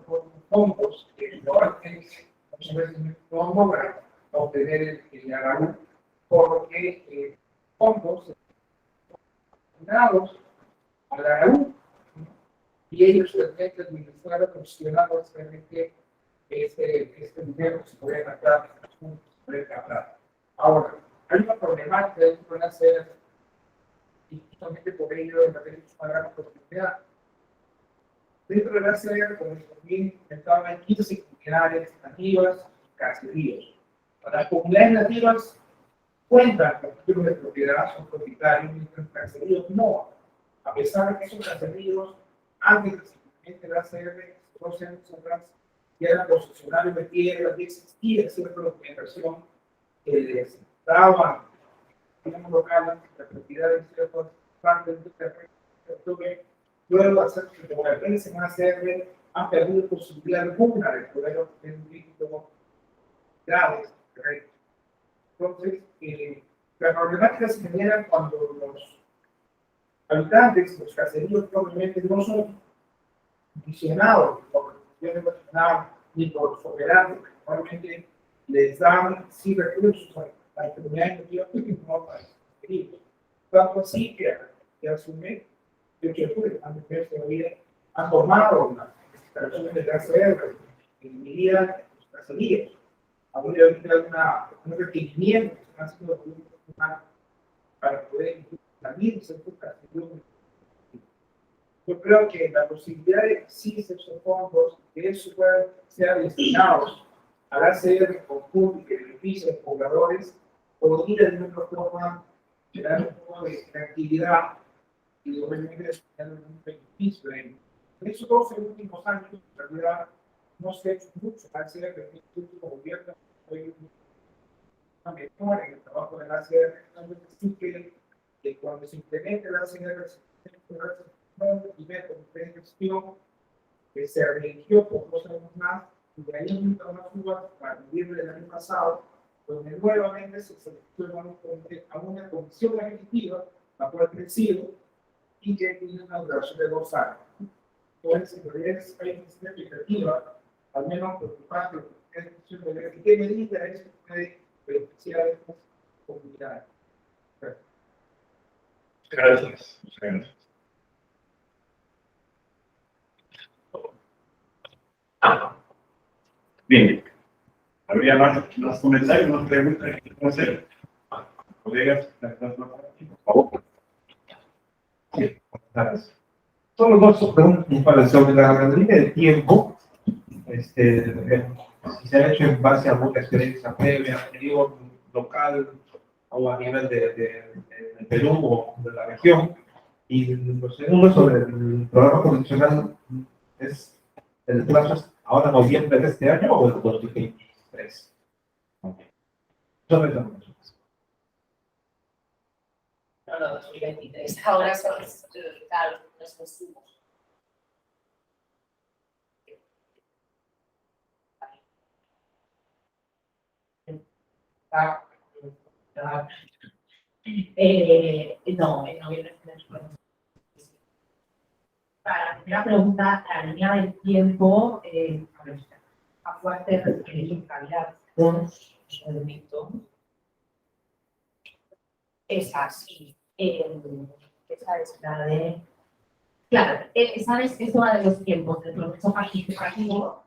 fondos que muchas veces no logran obtener el ARAU porque fondos destinados a la ARAU y ellos tendrían que administrar o gestionar básicamente este dinero que se puede gastar, Ahora, hay una problemática que pueden hacer y justamente por ello en la tenemos una gran oportunidad. Dentro de la ACR, como también estaban hay 15 comunidades nativas y caseríos. Para las comunidades nativas cuentan con títulos de propiedad, son propietarios, mientras los caseríos no. A pesar de que esos caseríos, antes de simplemente la ACR, 12 años atrás, ya eran concesionarios de tierras, ya existía cierta documentación que les daba digamos, locales, la propiedad de ciertas partes del terreno. Luego, hacer que como la prensa en ACR han perdido posibilidad alguna de poder obtener un título grave. Entonces, las problemáticas se generan cuando los habitantes, los caseríos, probablemente no son visionados por cuestiones nacionales ni por soberanos, que probablemente les dan sí recursos a la comunidad nativa que no para los caseríos. Tanto así que asume que antes todavía han tomado las instalaciones de la ACR que dividían los caseríos. Aún hay un requerimiento que están haciendo para poder incluir también ciertos caseríos. Yo creo que la posibilidad de que existen esos fondos, que eso pueda ser destinados a la ACR conjunto y que beneficie a los pobladores, podría de alguna forma generar un poco de tranquilidad y obviamente generar un beneficio. En esos 12 últimos años, en realidad, no se ha hecho mucho. La ACR en el último gobierno fue una mejora en el trabajo de la ACR. Sí que cuando se implemente la ACR, primer comité de gestión que se religió por 2 años más y de ahí un trabajo para noviembre del año pasado, donde nuevamente se seleccionó a una comisión ejecutiva, la cual crecido y que tiene una duración de 2 años. Entonces, en realidad hay una expectativa, al menos por parte de la comisión de ver qué medida es que puede beneficiar a estas comunidades. Gracias. Gracias. Bien, habría más comentarios, más preguntas que hacer. Colegas, por favor. Sí, gracias. Solo 2 preguntas para sobre la línea de tiempo. Si se ha hecho en base a alguna experiencia previa, anterior, local o a nivel de Perú o de la región. Y lo segundo sobre el programa convencional es el plazo es ahora noviembre de este año o el 2023. Sobre las cosas. No, 2023. Ahora son claro, los consumos. No, en noviembre. Para la primera pregunta, la línea del tiempo, a fuerte calidad dos elementos. Esa sí. Esa es la de. Claro, sabes, eso va de los tiempos del proceso participativo.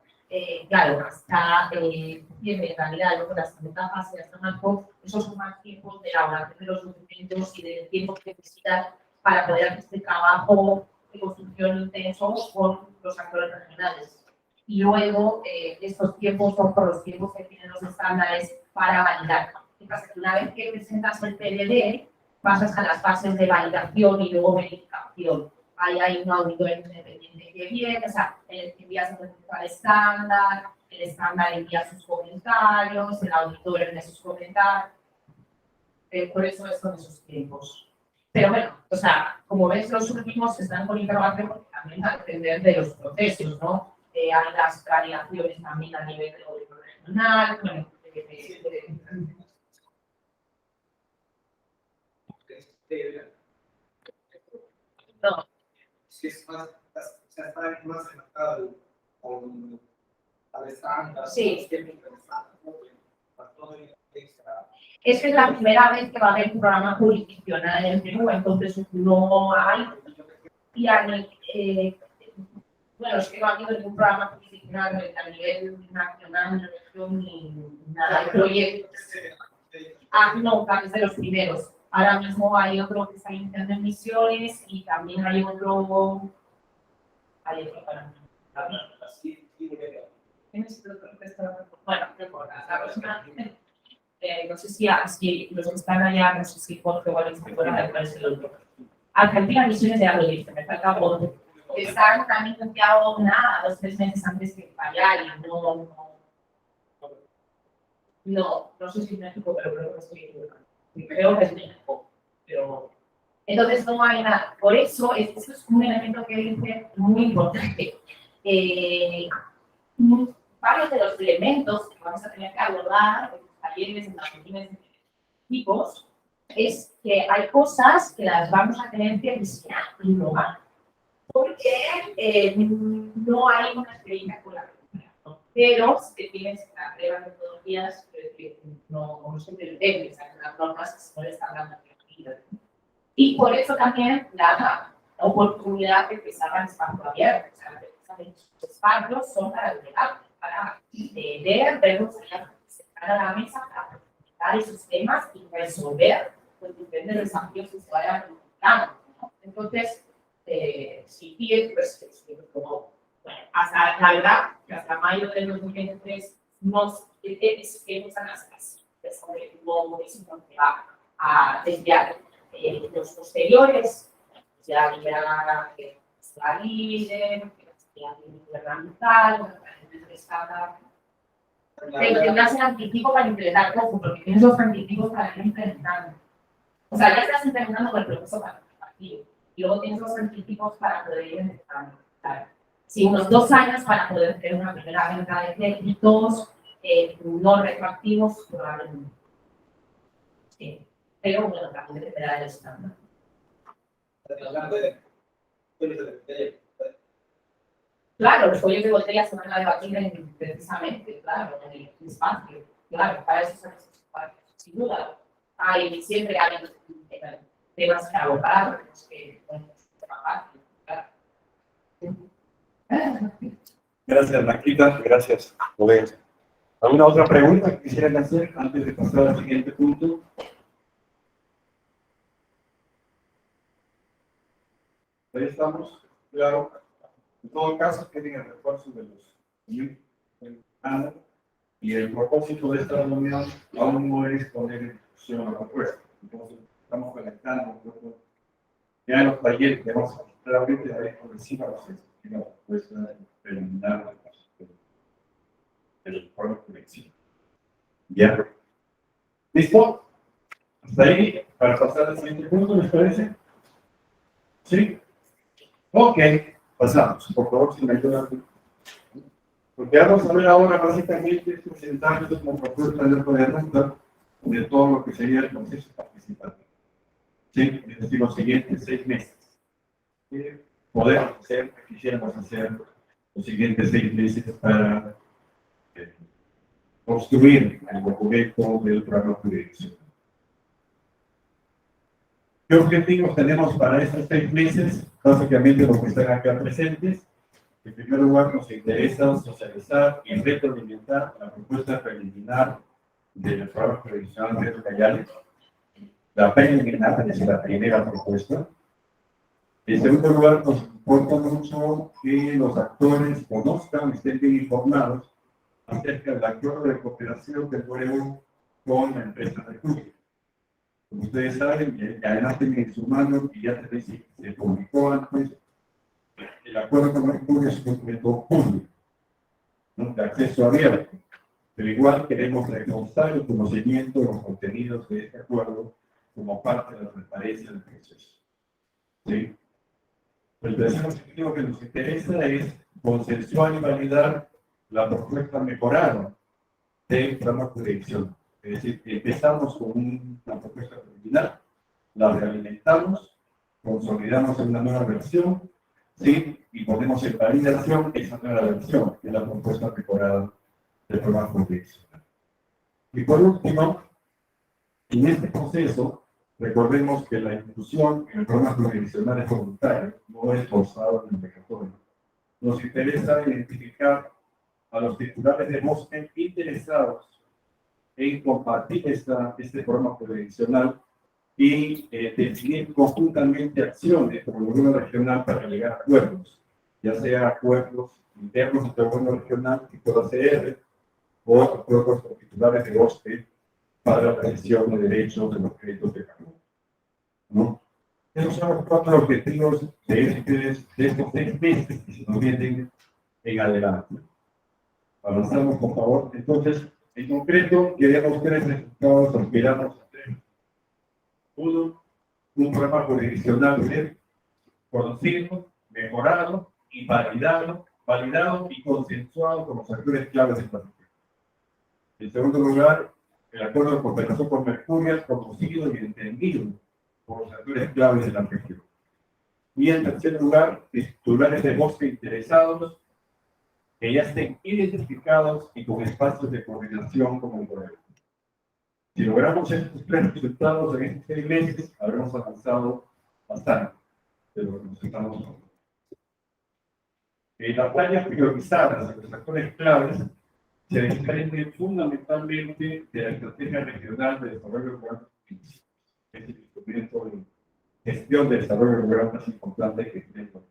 Claro, hasta en realidad, luego las segunda fase, hasta marco, esos son más tiempos de elaboración de los documentos y del tiempo que necesitan para poder hacer este trabajo de construcción intenso con los actores regionales. Y luego, estos tiempos son por los tiempos que tienen los estándares para validar. ¿Qué pasa? Que una vez que presentas el PDD, pasas a las fases de validación y luego verificación. Ahí hay un auditor independiente que viene, o sea, envías al estándar, el estándar envía sus comentarios, el auditor envía sus comentarios. Por eso es con esos tiempos. Pero bueno, o sea, como ves, los últimos están con interrogación porque también a depender de los procesos, ¿no? Hay las validaciones también a nivel de gobierno regional, bueno, no. Si es más, o sea, está más enlazado con al estándar, Sí. siempre interesante, ¿no? Para todo el extra. Esta es la primera vez que va a haber un programa jurisdiccional en el Perú, entonces no hay. Y bueno, es que no ha habido ningún programa jurisdiccional a nivel nacional, de región, ni nada de proyectos. No, es de los primeros. Ahora mismo hay otro que está iniciando en Misiones y también hay otro. Hay otro para bueno, la próxima. No sé si los que están allá, no sé si Jorge o Alex, cuál es el otro. Argentina, Misiones de Agrodirse, me falta otro. Están también confiados nada, 2 o 3 meses antes que fallar y no sé si es México, pero creo que creo que es México. Pero entonces no hay nada. Por eso, eso es un elemento que dice muy importante. Varios de los elementos que vamos a tener que abordar en los talleres, en las reuniones de equipos, es que hay cosas que las vamos a tener que diseñar y innovar. Porque no hay una experiencia con la cultura, ¿no? Pero si te tienes la prueba de metodologías, no siempre debes hacer las normas que se no le están dando actividad. Y por eso también la oportunidad de que se hagan espacios abiertos. O sea, precisamente los espacios son para el debate, para verlos sentar a la mesa, para presentar esos temas y resolver los diferentes desafíos que se vayan presentando, ¿no? Entonces, si bien, pues, como, bueno, hasta la verdad, que hasta mayo del 2023 nos hemos a las clases sobre cómo es que va a desviar los posteriores, ya liberar que la líder, que la gubernamental, que no hacen anticipo para implementar poco, porque tienes los anticipos para ir implementando. O sea, ya estás implementando con el proceso participativo. Y luego tienes los anticipos para poder ir empezando. Sí, unos 2 años para poder hacer una primera venta de créditos no retroactivos, probablemente. Sí. Pero bueno, también dependerá del estándar. Claro, los follos de botella se van a debatir precisamente, claro, en el espacio. Claro, para eso son esos espacios. Sin duda, siempre hay temas que abordar, que podemos trabajar. Gracias, Blanquita. Gracias, Rubén. ¿Alguna otra pregunta que quisieran hacer antes de pasar al siguiente punto? Ahí estamos, claro. En todo caso, tienen el refuerzo de los y el propósito de esta reunión aún no es poner en discusión la propuesta. Entonces, estamos conectando un poco. Ya en los talleres que vamos a mostrar ahorita, ahí por encima vamos a discutir la propuesta preliminar del informe colectivo. ¿Ya? ¿Listo? ¿Hasta ahí? Para pasar al siguiente punto, ¿les parece? ¿Sí? Ok, pasamos. Por favor, si me ayudan. Lo que vamos a ver ahora básicamente es presentarles como propuesta de ruta de todo lo que sería el proceso participativo. ¿Sí? Es decir, los siguientes 6 meses. Podemos hacer, quisiéramos hacer los siguientes 6 meses para construir el documento del programa de dirección. ¿Qué objetivos tenemos para estos 6 meses? Básicamente los que están acá presentes. En primer lugar, nos interesa socializar y retroalimentar la propuesta preliminar del programa previsional de Cayales. La preliminar es la primera propuesta. En segundo lugar, nos importa mucho que los actores conozcan, estén bien informados acerca del acuerdo de cooperación que tenemos con la empresa de Cuba. Como ustedes saben, y además tienen en su mano, y ya se publicó antes, el acuerdo con Mercuria es un documento público, ¿no? De acceso abierto. Pero igual queremos reforzar el conocimiento de los contenidos de este acuerdo como parte de la transparencia del proceso. ¿Sí? El tercer objetivo que nos interesa es consensuar y validar la propuesta mejorada del programa de dirección. Es decir, que empezamos con una propuesta preliminar, la realimentamos, consolidamos en una nueva versión, ¿sí? Y ponemos en validación esa nueva versión, que es la propuesta mejorada del programa de dirección. Y por último, en este proceso, recordemos que la inclusión en el programa jurisdiccional es voluntaria, no es forzado ni obligatorio. Nos interesa identificar a los titulares de bosque interesados en compartir este programa jurisdiccional y definir conjuntamente acciones como gobierno regional para llegar a acuerdos, ya sea acuerdos internos entre el gobierno regional y todo ACR o acuerdos con titulares de bosque para la protección de derechos de los créditos de carbono, ¿no? Esos son los 4 objetivos de estos 6 meses que se nos vienen en adelante. Avanzamos, por favor. Entonces, en concreto, queremos 3 resultados que aspiramos a tener. Uno, un programa jurisdiccional conocido, mejorado y validado y consensuado con los actores claves del país. En segundo lugar, el acuerdo de cooperación con Mercuria, conocido y entendido por los actores claves de la región. Y en tercer lugar, titulares de bosque interesados que ya estén identificados y con espacios de coordinación como el gobierno. Si logramos estos 3 resultados en estos 6 meses, habremos avanzado bastante de lo que nos estamos hablando. Las áreas priorizadas de los actores claves se desprenden fundamentalmente de la Estrategia Regional de Desarrollo Rural, es el instrumento de gestión de desarrollo rural más importante que tenemos.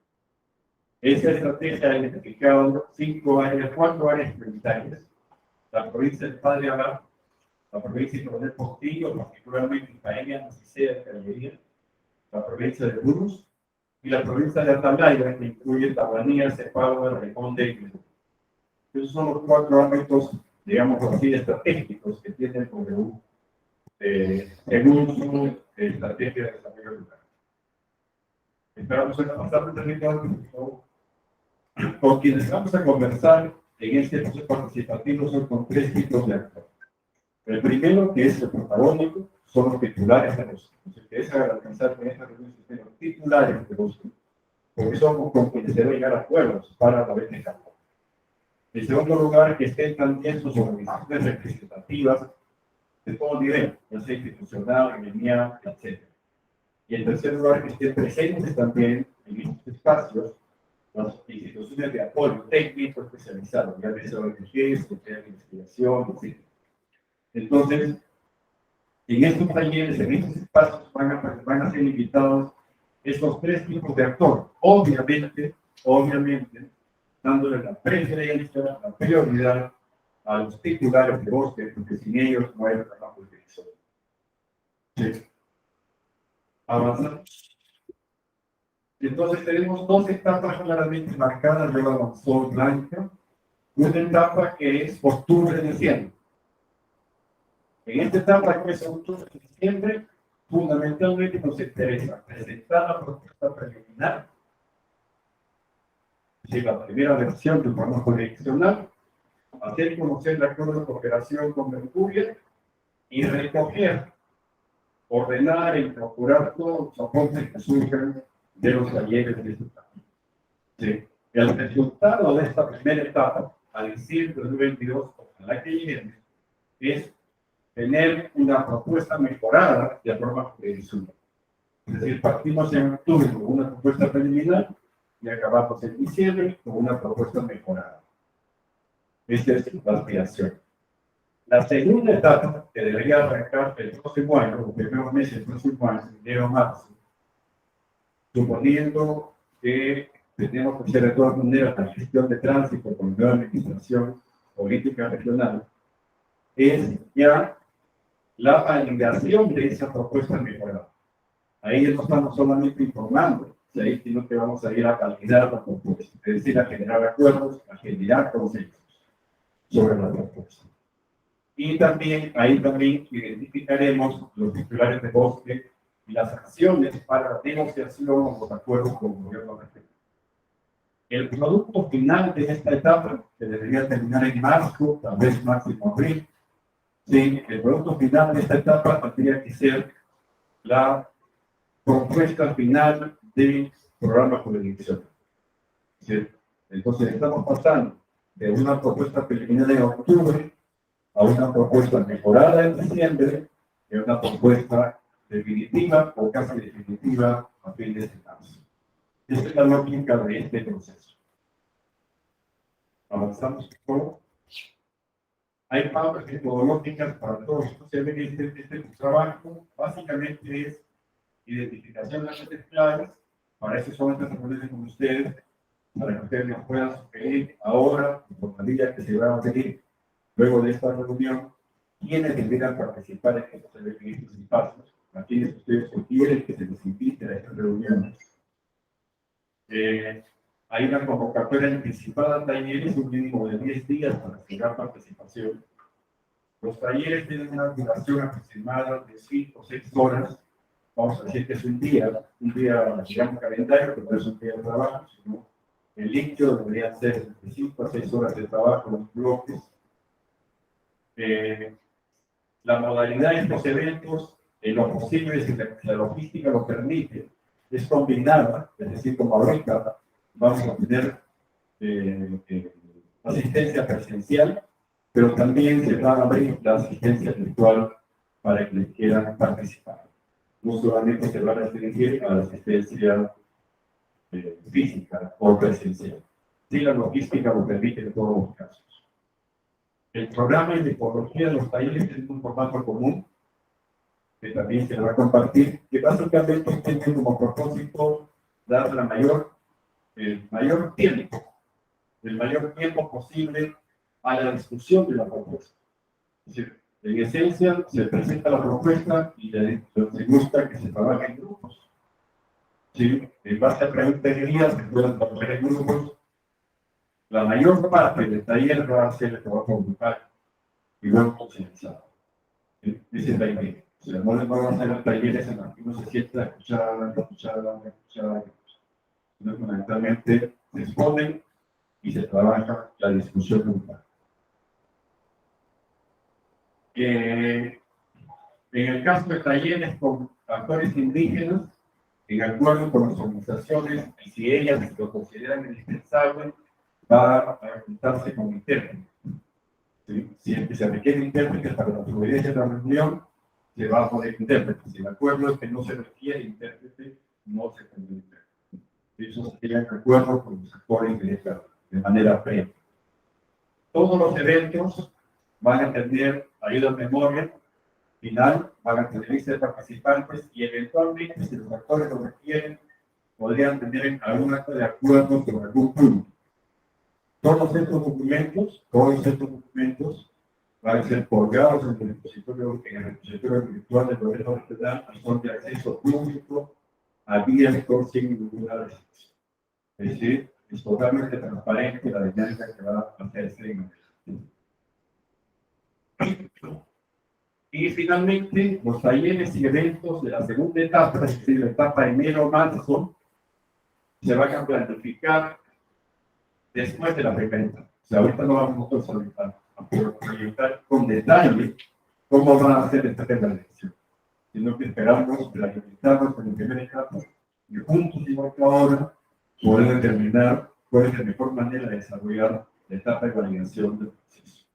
Esa estrategia ha identificado 4 áreas prioritarias: la provincia del Padre Abad, la provincia de Coronel Portillo, particularmente Ipaeña, Cicea, Callería, la provincia de Burgos y la provincia de Atalaya, que incluye Tabanía, Cepagua, Reconde y Perú. Esos son los 4 ámbitos, digamos así, estratégicos que tiene el PRU según su estrategia de desarrollo rural. Esperamos pasar con quienes vamos a conversar en este proceso participativo son con 3 tipos de actores. El primero, que es el protagónico, son los titulares de los que nos interesa garantizar que en esta reunión se los titulares de los porque son con quienes se debe llegar a acuerdos para la venta de campo. En segundo lugar, que estén también sus organizaciones representativas de todo nivel, ya sea institucional, gremial, etc. Y en tercer lugar, que estén presentes también en estos espacios las instituciones de apoyo técnico especializado, ya sea ONGs, de investigación, etc. Entonces, en estos talleres, en estos espacios, van a ser invitados estos 3 tipos de actores. Obviamente, dándole la preferencia, la prioridad a los titulares de bosque, porque sin ellos no hay trabajo de dirección. Sí. Avanzamos. Entonces tenemos 2 etapas claramente marcadas, luego avanzó Blanca. Una etapa que es octubre de diciembre. En esta etapa que es octubre de diciembre, fundamentalmente nos interesa presentar la propuesta preliminar, es decir, la primera versión del programa jurisdiccional, hacer conocer el acuerdo de cooperación con Mercuria y recoger, ordenar e incorporar todos los aportes que surjan de los talleres de esta etapa. Sí. El resultado de esta primera etapa, a diciembre de 2022, ojalá que llegue, es tener una propuesta mejorada de forma jurisdiccional. Es decir, partimos en octubre con una propuesta preliminar y acabamos en diciembre con una propuesta mejorada. Esta es la aspiración. La segunda etapa, que debería arrancar el próximo año, los primeros meses del próximo año, enero a marzo, suponiendo que tenemos que hacer de todas maneras la gestión de tránsito con la nueva administración política regional, es ya la validación de esa propuesta mejorada. Ahí no estamos solamente informando, sino que vamos a ir a validar la propuesta, es decir, a generar acuerdos, a generar consensos sobre la propuesta. Y también, ahí también identificaremos los titulares de bosque y las acciones para la negociación o los acuerdos con el gobierno regional. El producto final de esta etapa, que debería terminar en marzo, tal vez máximo abril, sí, el producto final de esta etapa tendría que ser la propuesta final del programa jurisdiccional. ¿Sí? Entonces, estamos pasando de una propuesta preliminar en octubre a una propuesta mejorada en diciembre y a una propuesta definitiva o casi definitiva a fin de este marzo. Esta es la lógica de este proceso. Avanzamos por favor. Hay pautas metodológicas para todos. Entonces, este trabajo básicamente es identificación de las redes claves. Para eso son estas reuniones con ustedes, para que ustedes nos puedan sugerir ahora, por la medida que se van a pedir luego de esta reunión, quienes deberán participar en estos eventos y pasos, a quienes ustedes sugieren que se les invite a estas reuniones. Hay una convocatoria anticipada de talleres, un mínimo de 10 días para asegurar participación. Los talleres tienen una duración aproximada de 5 o 6 horas. Vamos a decir que es un día, digamos, calendario, pero no es un día de trabajo, sino el líquido debería ser de 5 a 6 horas de trabajo, los bloques. La modalidad de estos eventos, en lo posible, si la logística lo permite, es combinada, es decir, como ahorita vamos a tener asistencia presencial, pero también se va a abrir la asistencia virtual para quienes quieran participar. No solamente se va a restringir a la asistencia física o presencial. Si la logística lo permite en todos los casos. El programa de metodología de los talleres es un formato común que también se va a compartir, que básicamente tiene como propósito dar el mayor tiempo posible a la discusión de la propuesta. Es decir, en esencia, se presenta la propuesta y se gusta que se trabaje en grupos. ¿Sí? En base a preguntas y guías, se pueden trabajar en grupos. La mayor parte del taller va a ser el trabajo grupal y luego socializado. Esa es la idea. O sea, no les van a hacer talleres en los que uno se sienta a escuchar, sino fundamentalmente se exponen y se trabaja la discusión grupal. En el caso de talleres con actores indígenas, en acuerdo con las organizaciones, y si ellas lo consideran indispensable, va a juntarse con intérpretes. ¿Sí? Si es que se requiere intérpretes para la fluidez de la reunión, se va a poner intérpretes. Si el acuerdo es que no se requiere intérprete, no se pone intérprete. Eso se tiene en acuerdo con los actores de manera previa. Todos los eventos van a tener ayuda de memoria final, van a tener lista de participantes y eventualmente, si los actores lo requieren, podrían tener algún acto de acuerdo con algún punto. Todos estos documentos van a ser colgados en el repositorio virtual del gobierno regional y son de acceso público, abierto, sin ninguna restricción. Es decir, es totalmente transparente la dinámica que va a hacerse en el. Y finalmente, los talleres y eventos de la segunda etapa, es decir, la etapa enero-marzo, se van a planificar después de la primera etapa. O sea, ahorita no vamos a proyectar con detalle cómo va a ser esta elección, sino que esperamos planificarnos en la primera etapa y juntos, igual que ahora, poder determinar cuál es la mejor manera de desarrollar la etapa de validación del proceso.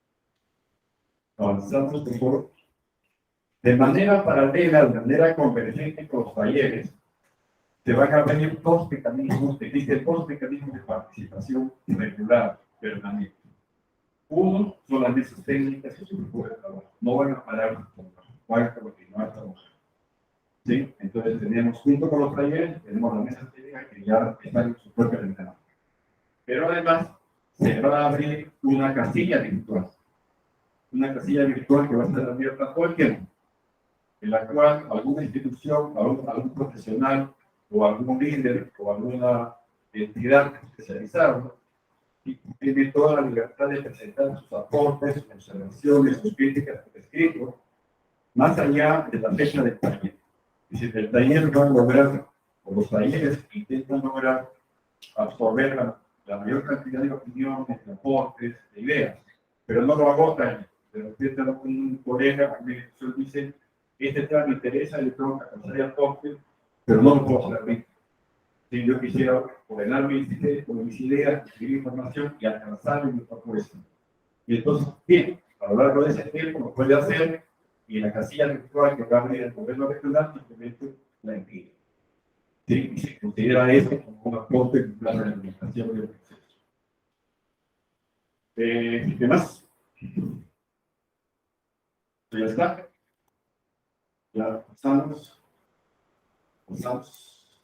Avanzamos, por favor. De manera paralela, de manera convergente con los talleres, se van a venir dos mecanismos de participación regular, permanente. Uno son las mesas técnicas y su grupo de trabajo. No van a parar van a continuar trabajando. ¿Sí? Entonces tenemos, junto con los talleres, tenemos la mesa técnica que ya está en su propia ventana. Pero además, se va a abrir una casilla virtual. Una casilla virtual que va a estar abierta todo el tiempo. en la cual alguna institución, algún profesional o algún líder o alguna entidad especializada y tiene toda la libertad de presentar sus aportes, sus observaciones, sus críticas por escrito, más allá de la fecha del taller. Y si el taller va a lograr, o los talleres intentan lograr absorber la mayor cantidad de opiniones, de aportes, de ideas, pero no lo agotan. De repente un colega, una institución dice, este tema me interesa, yo tengo que hacer aportes, pero no lo puedo hacer a mí. Si yo quisiera ordenar mis ideas, escribir información y alcanzar mi propuesta. Y entonces, bien, a lo largo de ese tiempo lo puede hacer y en la casilla virtual que va a abrir el gobierno regional simplemente la envía. ¿Sí? Y se considera eso como un aporte en un plan de administración del proceso. ¿Qué más? Ya está. Ya pasamos.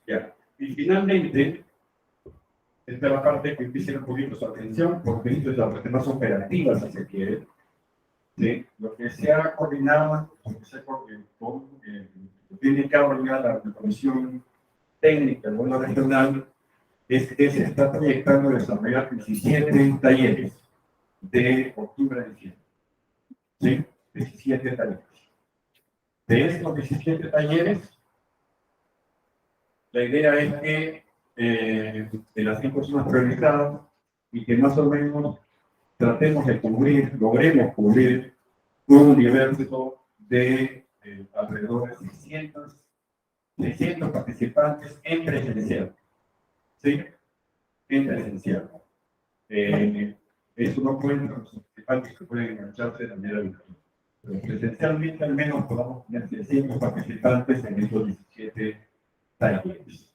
Ya. Y finalmente, esta es la parte que quisiera poner su atención, porque esto es la parte más operativa, si se quiere. ¿Sí? Lo que se ha coordinado, lo que se tiene que coordinar la comisión técnica del gobierno regional, es que se está proyectando desarrollar 17 talleres de octubre a diciembre. ¿Sí? 17 talleres. De estos 17 talleres, la idea es que de las 5 zonas priorizadas y que más o menos tratemos de logremos cubrir un universo de alrededor de 600 participantes en presencial. ¿Sí? En presencial. Eso no cuenta con los participantes que pueden engancharse de manera virtual. Pero presencialmente al menos podamos tener 600 participantes en estos 17 talleres.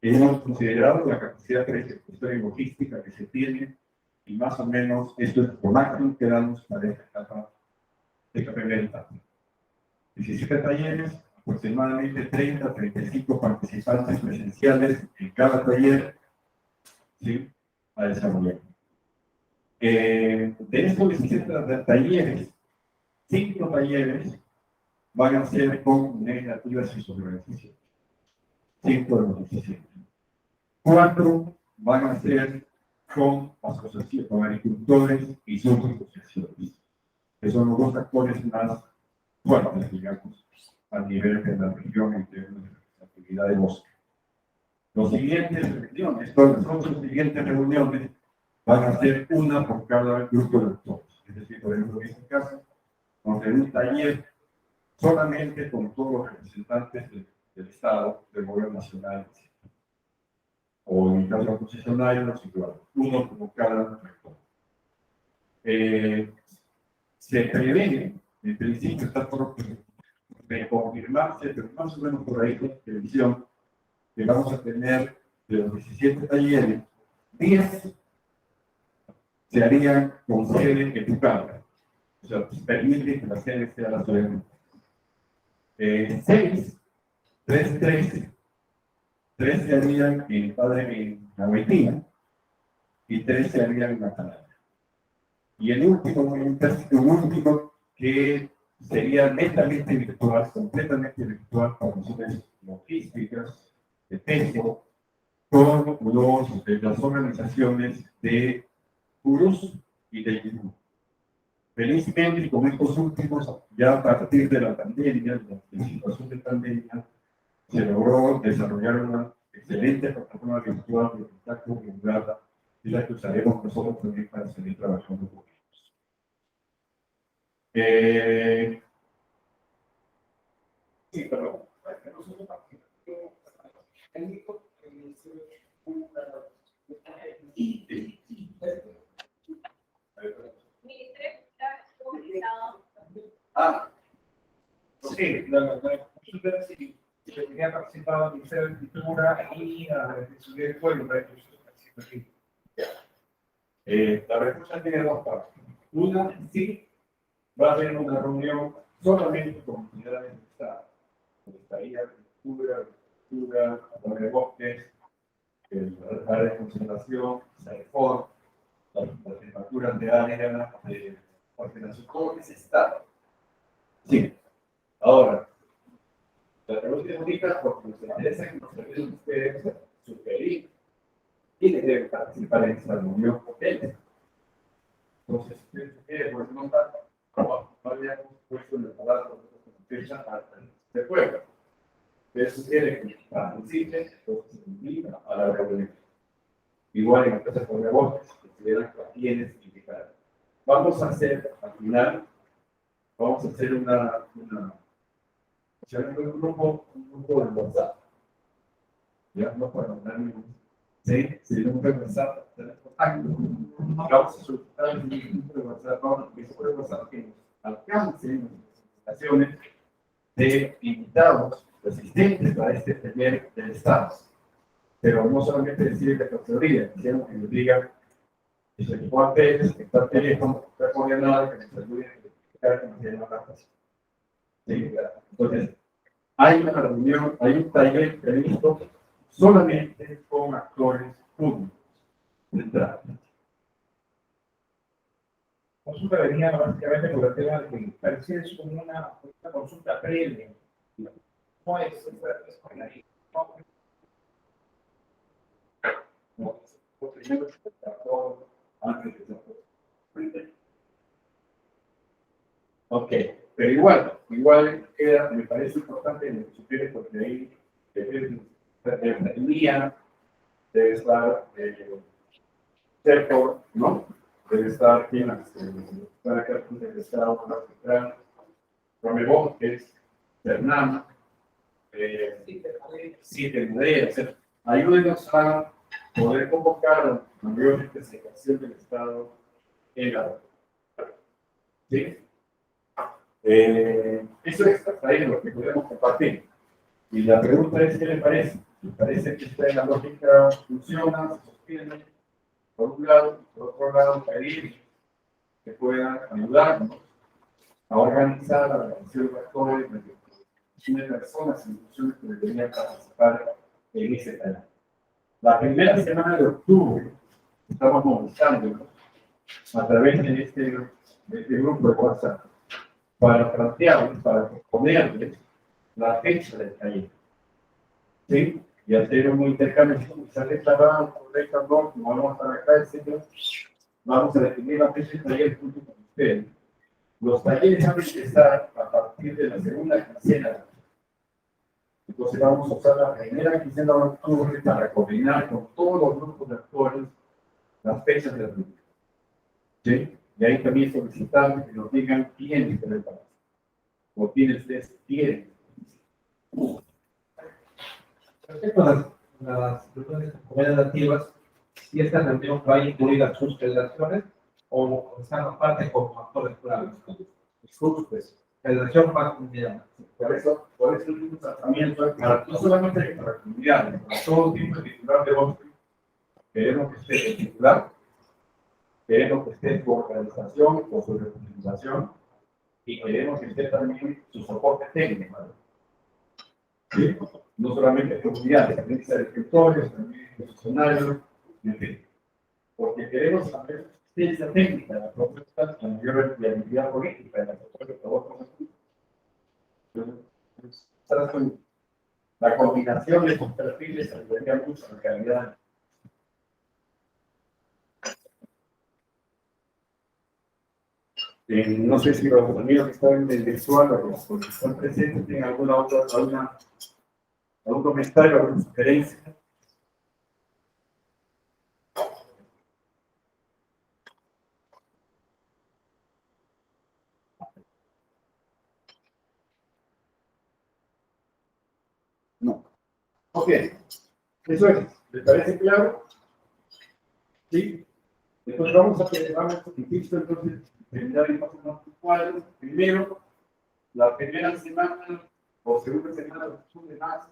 Hemos considerado la capacidad presupuestaria y logística que se tiene y más o menos esto es lo máximo que damos para esta etapa de esta primera etapa. 17 talleres, aproximadamente 30 a 35 participantes presenciales en cada taller, ¿sí? A desarrollar. De estos 17 talleres, 5 talleres van a ser con negativas y sobre beneficios. 5 de los 17. 4 van a ser con asociaciones, con agricultores y sus asociaciones, que son los dos actores más fuertes, digamos, a nivel de la región en términos de actividad de bosque. Las siguientes reuniones van a ser una por cada grupo de actores. Es decir, por ejemplo, en este caso, vamos a tener un taller solamente con todos los representantes del Estado, del Gobierno Nacional, o en el caso de los concesionarios, igual, uno como cada rector. Se prevé, en principio está por confirmarse, pero más o menos por ahí la previsión, que vamos a tener de los 17 talleres, 10 se harían con sede educada. O sea, permite que la sede sea la ciudad. 6, 3 se harían en Agüitina y 3 se harían en Matalaya. Y el último que sería netamente virtual, completamente virtual para razones logísticas, de peso, con las organizaciones de Purus y de Yunú. Felizmente, con estos últimos, ya a partir de la pandemia, de la situación de pandemia, se logró desarrollar una excelente plataforma virtual de contacto regulada y la que usaremos nosotros también para seguir trabajando con ellos. Sí, pero nosotros Sí, la si se tenía participado en el Ministerio de Cultura y a la Defensoría del Pueblo para que usted participe aquí. La respuesta tiene dos partes. Una, sí, va a haber una reunión solamente con comunidades del Estado. Estaría cultura, de bosques, la área de conservación, SAEFOR, las temperaturas de área, porque la SUCOR es Estado. Sí. Ahora, la pregunta es única porque nos interesa que nos ayuden ustedes a sugerir quiénes deben participar en esta reunión con ellos. Entonces, si ustedes quieren, pues no está, no habíamos puesto en el palacio de fecha hasta el pueblo. Ustedes sugieren que participen, entonces se invita a la reunión. Igual en empresas con negocios, consideran a quienes indicar. Vamos a hacer, al final, vamos a hacer un grupo de WhatsApp. Ya no para mandar ningún. Sí, si no puede WhatsApp, tener contacto. Vamos a solicitar un grupo de WhatsApp, vamos a grupo de WhatsApp que nos alcance en las presentaciones de invitados asistentes a este taller del Estado. Pero no solamente decir de categoría, quisiera que nos digan que se puede hacer, que está el teléfono, que no puede nada, que nos ayude a identificar que nos tienen la cartas. Sí, entonces, hay una reunión, hay un taller previsto solamente con actores públicos de entrada. Consulta venía básicamente por el tema de que parece es como una consulta previa. No es Ok, pero igual queda, me parece importante en lo que sugiere porque ahí el día debe estar cerco, ¿no? Debe estar quien para que el Estado central, Romero, que es Fernando, siete modelos, ayúdenos a poder convocar a mayor representación del Estado en la. ¿Sí? Eso es hasta ahí lo que podemos compartir. Y la pregunta es, ¿qué le parece? ¿Le parece que esta la lógica funciona, se sostiene? Por un lado, por otro lado, pedir que puedan ayudarnos a organizar la organización de actores, de personas e instituciones que deberían participar en ese taller. La primera semana de octubre estamos movilizándonos a través de este grupo de WhatsApp para plantearles, para proponerles la fecha del taller. ¿Sí? Y hacer un intercambio, quizás declarar correctamente, como vamos a estar acá, etc. Vamos a definir la fecha del taller junto con ustedes. Los talleres van a empezar a partir de la segunda quincena. Entonces vamos a usar la primera quincena de octubre para coordinar con todos los grupos de actores las fechas de la reunión. ¿Sí? Y ahí también solicitamos que nos digan quiénes se preparan o quiénes ustedes quieren. Respecto a las comunidades nativas, si esta reunión va a incluir a sus federaciones o están aparte como actores plurales. Disculpes. Federación para comunidad. Por eso el tratamiento para no solamente para comunidades, para todo tipo de titular de bosque. Queremos que esté el titular, queremos que esté su organización o su representación y queremos que esté también su soporte técnico. ¿Sí? No solamente comunidades, también que ser escritores, también funcionarios, en fin. Porque queremos saber asistencia técnica, la propuesta, la mayor viabilidad política de la propuesta. La combinación de estos perfiles ayudaría mucho a la calidad. No sé si los amigos que están en el virtual o los que están presentes tienen algún comentario, alguna sugerencia. No. Ok. Eso es. ¿Les parece claro? Sí. Entonces vamos a entonces terminar en pasos más puntuales. Primero, la primera semana o segunda semana de octubre más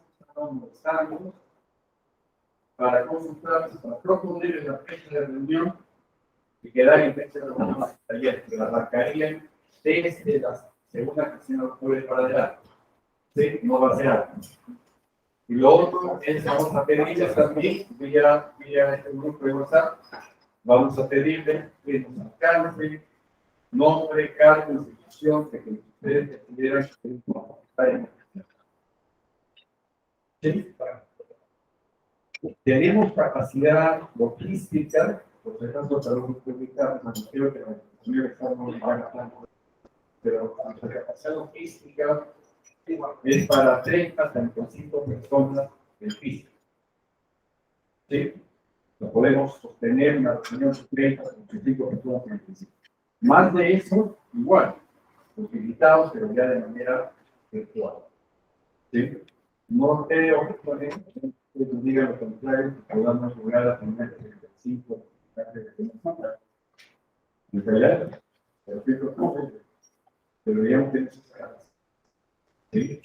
estamos para consultar, para proponer la fecha de reunión y quedar en fecha de reunión del taller, que la arrancarían desde la segunda quincena de octubre para adelante. Sí, no va a ser antes. Y lo otro es, vamos a pedirles también, vía este grupo de WhatsApp, vamos a pedirles que nos alcance nombre, cargo, institución que ustedes decidieran ¿sí? Tenemos capacidad logística, por si acaso salud pública, me refiero que la economía está muy baja, pero nuestra capacidad logística es para 30 a 35 personas del físico. ¿Sí? Lo podemos sostener en la reunión de 30 a 35 personas del físico. Más de eso, igual, utilizados, pero ya de manera virtual. ¿Sí? No creo que ustedes digan lo contrario, que podamos llegar a tener 35 en realidad, deberíamos tener esas caras. ¿Sí?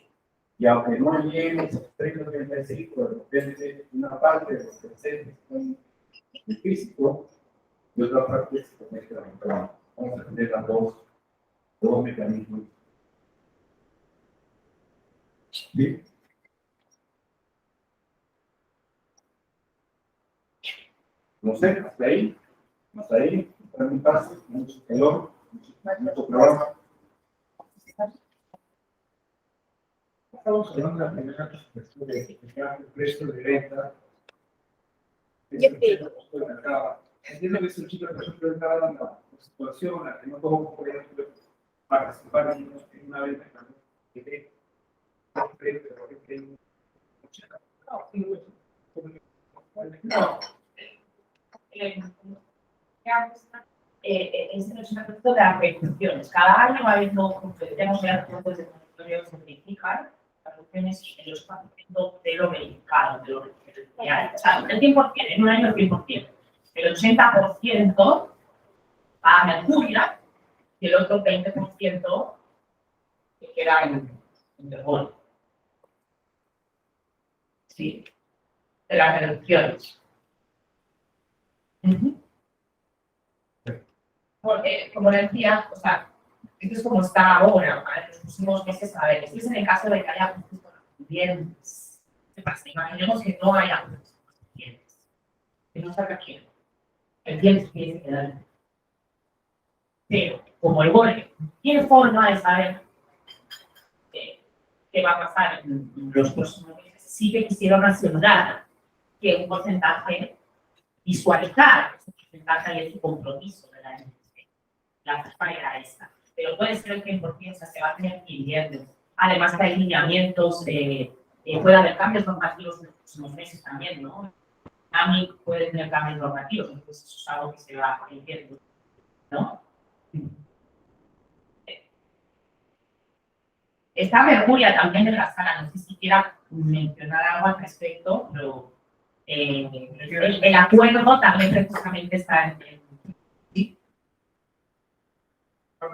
Y aunque no lleguen esos 30 35, de repente una parte de los presentes son en físico, y otra parte se conecta en plano. Vamos a tener las dos mecanismos. ¿Sí? No sé, hasta ahí, preguntarse, mucho calor, mucho trabajo. Estamos hablando de la primera cuestión de el precio de venta. Entiendo que es un chico que, por ejemplo, estaba en la situación en la que no todos podían participar en una venta que es un aspecto de las reducciones. Cada año va habiendo, tenemos ya puntos de territorio que simplifican las reducciones en los 4% de lo verificado, de lo que hay. O sea, el 100%, en un año el 100%. El 80% va a Mercuria y el otro 20% que queda en Vergol. Sí, de las reducciones. Porque, como le decía, o sea, esto es como está ahora, ¿vale? En los próximos meses, a ver, esto es en el caso de que haya ajustes correspondientes. ¿Qué pasa? Imaginemos que no haya ajustes correspondientes. Que no salga quién. El tiempo tiene que quedar. Pero, como el gole, tiene forma de saber qué va a pasar en los próximos meses, sí que quisieron asegurar que un porcentaje, visualizar ese porcentaje y ese compromiso de la NTC. La tarifa era esta, pero puede ser el 100%, o sea, se va a tener que ir viendo. Además que hay lineamientos, puede haber cambios normativos en los próximos meses también, ¿no? AMIC puede tener cambios normativos, entonces eso es algo que se va viendo, ¿no? Está Mercuria también en la sala, no sé si quiera mencionar algo al respecto, pero el acuerdo también precisamente está en ¿sí?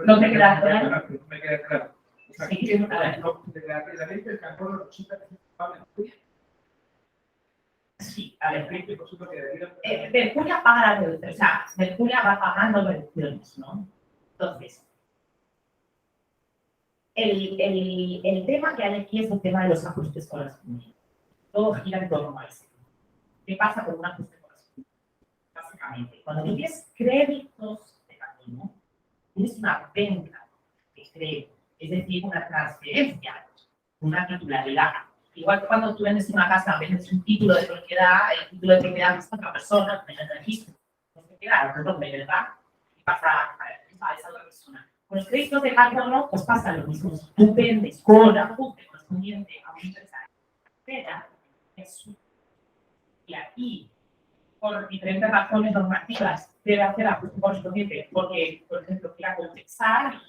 No me queda claro. No me queda claro. O sea, Sí, que la ley del carbono resulta que va a Mercuria. Sí, a ver, Por supuesto que debería. Mercuria paga las reducciones, o sea, Mercuria va pagando reducciones, ¿no? Entonces, el tema que hay aquí es el tema de los ajustes correspondientes. Todo gira en torno a eso. ¿Qué pasa con un ajuste correspondiente? Básicamente, cuando tienes créditos de carbono, tienes una venta de crédito, es decir, una transferencia, una titularidad. Igual que cuando tú vendes una casa, vendes un título de propiedad, el título de propiedad es otra persona, en el registro. No se queda, no es lo de verdad, y pasa a esa otra persona. Con los créditos de carbono, pues pasa lo mismo. Tú vendes con ajuste correspondiente a una empresa entera, y aquí, por diferentes razones normativas, debe hacer ajuste correspondiente, porque, por ejemplo, quiera compensar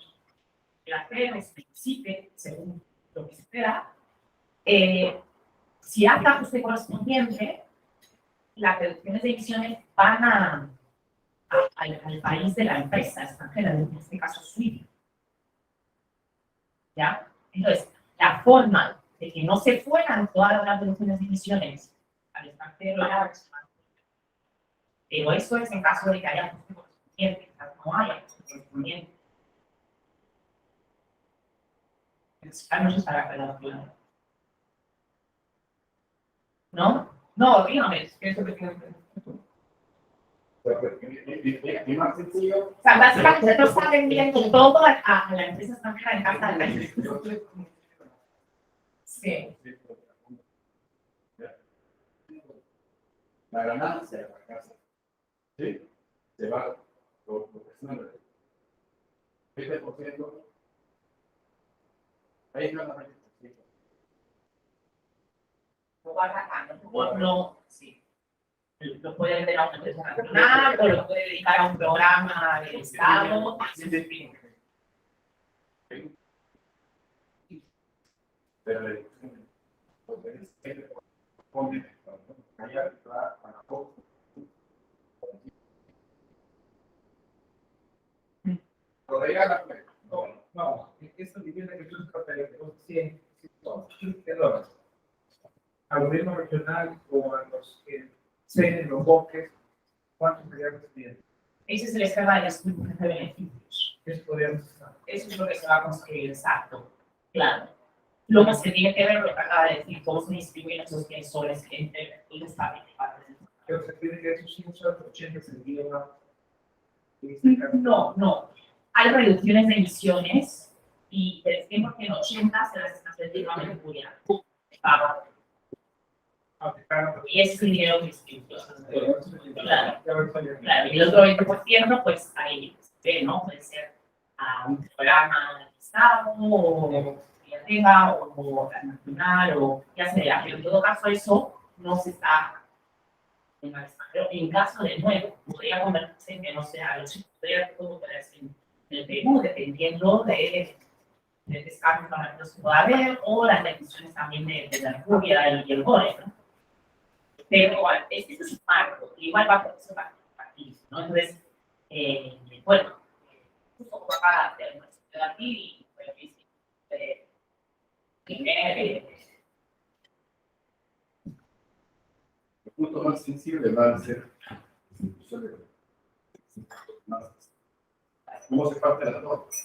y el hacer es necesite, según lo que se espera. Si hace ajuste correspondiente, las reducciones de emisiones van al país de la empresa extranjera, en este caso Suiza. ¿Ya? Entonces, la forma de que no se fueran todas las reducciones de emisiones al extranjero era pero eso es en caso de que haya ajuste correspondiente, no haya ajuste correspondiente. No se estará quedando claro. ¿No? No, dígame, es que eso me queda. Y más sencillo. O sea, básicamente no está vendiendo todo a la empresa extranjera en casa de la empresa. Sí. La ganancia de la casa, ¿sí? Se va por profesionales. 20%. Ahí no la Lo va sacando. No, sí. Lo puede vender a una empresa nacional o lo puede dedicar a un programa del Estado. Pero No, esta vivienda que tú estás pagando, 100 dólares. Al gobierno regional o a los que ceden los bosques, ¿cuántos millones tienen? Ese es el esquema de las políticas de beneficios. Eso podríamos estar. Eso es lo que se va a construir, exacto. Claro. Lo que se tiene que ver, lo que acaba de decir, cómo se distribuyen esos soles entre el Estado y el Estado. Pero se tiene que esos 180 se llevan. No. Hay reducciones de emisiones y el 100% en 80 se las está vendiendo a Mercuria. Y ese es el dinero que distribuye. Claro. Y el otro 20%, pues ahí ¿no? Puede ser a un programa del Estado, o Biblioteca, o la nacional, o ya sea. Pero en todo caso, eso no se está en la Pero en caso de nuevo, podría convertirse en que no sea lo que podría convertirse en el Perú, dependiendo del descargo que se pueda haber, o las decisiones también de la República y el GORE, ¿no? Pero igual, este es un marco, igual va a ser participativo, ¿no? Entonces, bueno, justo como acá de la de aquí, el punto más sensible va a ser cómo se parte la torta.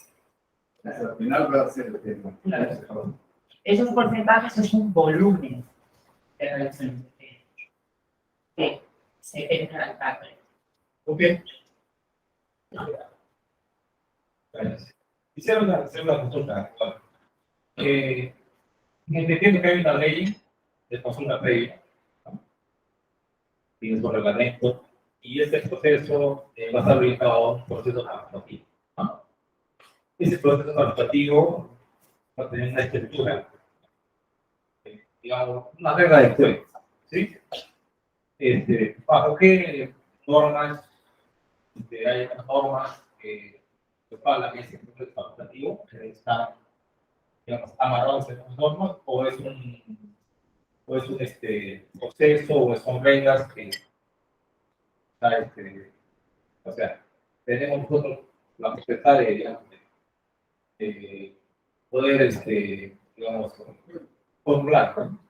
Al final va a ser el tema. Claro. Esos porcentajes es un volumen de relaciones que se entra al cable. Ok. Gracias. Quisiera hacer una consulta. Entiendo que hay una ley de consulta previa, ¿no? Tiene su reglamento, y este proceso va a estar orientado a un proceso participativo, ¿no? Ese proceso participativo va a tener una estructura, digamos, una regla de juego, ¿sí? ¿Bajo qué normas? Hay unas normas que hablan de ese proceso participativo, que están, digamos, amarrados en las normas, o es un proceso, o son reglas que, o sea, tenemos nosotros la potestad de, digamos, de poder, digamos, formular, ¿no?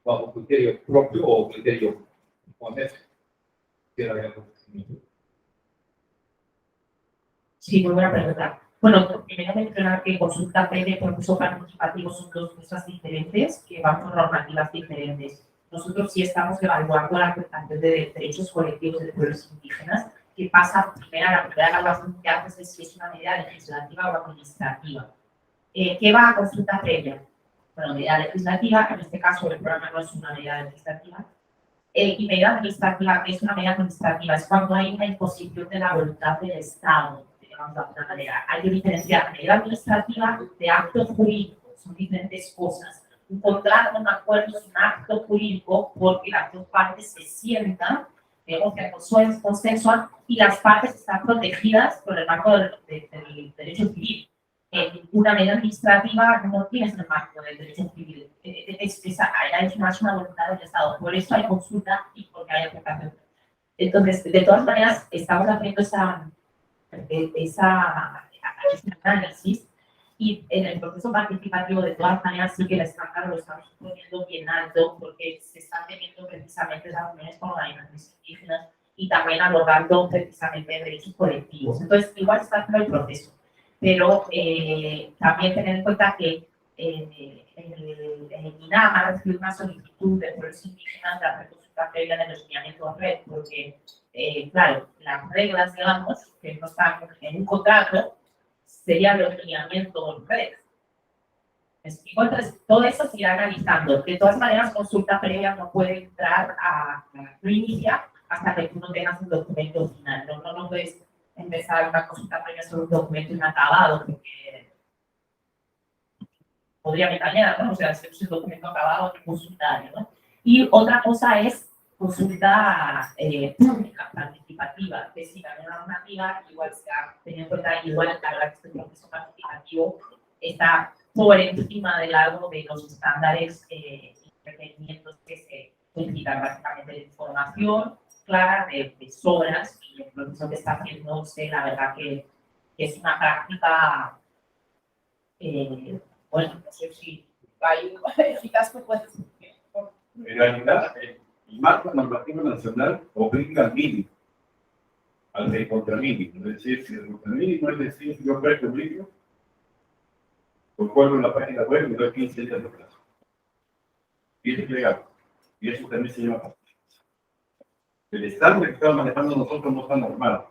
Bajo criterio propio o criterio honesto. Sí, muy buena pregunta. Bueno, primero mencionar que consulta previa y proceso participativo son dos cosas diferentes que van por normativas diferentes. Nosotros sí estamos evaluando la prestación de derechos colectivos de pueblos indígenas, que pasa la primera evaluación que hace es si es una medida legislativa o administrativa. ¿Qué va a consulta previa? Bueno, medida legislativa, en este caso el programa no es una medida legislativa. Y medida administrativa, ¿qué es una medida administrativa? Es cuando hay una imposición de la voluntad del Estado. De alguna manera. Hay que diferenciar medida administrativa de acto jurídico, son diferentes cosas. Un contrato, un acuerdo es un acto jurídico porque las dos partes se sientan, negocian, consensuan y las partes están protegidas por el marco del derecho civil. Una medida administrativa no tiene ese marco del derecho civil, es más una voluntad del Estado, por eso hay consulta y porque hay aplicación. Entonces, de todas maneras, estamos haciendo ese análisis y en el proceso participativo de todas maneras sí que el escándalo lo estamos poniendo bien alto porque se están teniendo precisamente esas reuniones con organizaciones indígenas y también abordando precisamente derechos colectivos. Entonces, igual está haciendo el proceso, pero también tener en cuenta que el INAM ha recibido una solicitud de pueblos indígenas de la consulta previa de los lineamientos red, porque, claro, las reglas, digamos, que no están en un contrato, serían los lineamientos red. Entonces, todo eso se irá analizando. De todas maneras, consulta previa no puede entrar no inicia hasta que tú no tengas un documento final. No puedes empezar una consulta previa sobre un documento inacabado, porque podría me mañana, ¿no? O sea, si es un documento acabado, consultario, ¿no? Y otra cosa es consulta pública, participativa, es decir, la normativa igual se ha tenido en cuenta, igual la verdad que este proceso participativo está por encima del lado de los estándares y requerimientos que se solicitan básicamente de información clara de sobras, y el proceso que está haciendo usted, la verdad que es una práctica, bueno, no sé si hay eficaz que puedes. En realidad, el marco normativo nacional obliga al mínimo, al contramínimo. Es decir, si el contramínimo es decir, yo presto un libro, concuerdo en la página web y doy 15 días de plazo. Y eso es legal. Y eso también se llama participación. El estándar que estamos manejando nosotros no está normal.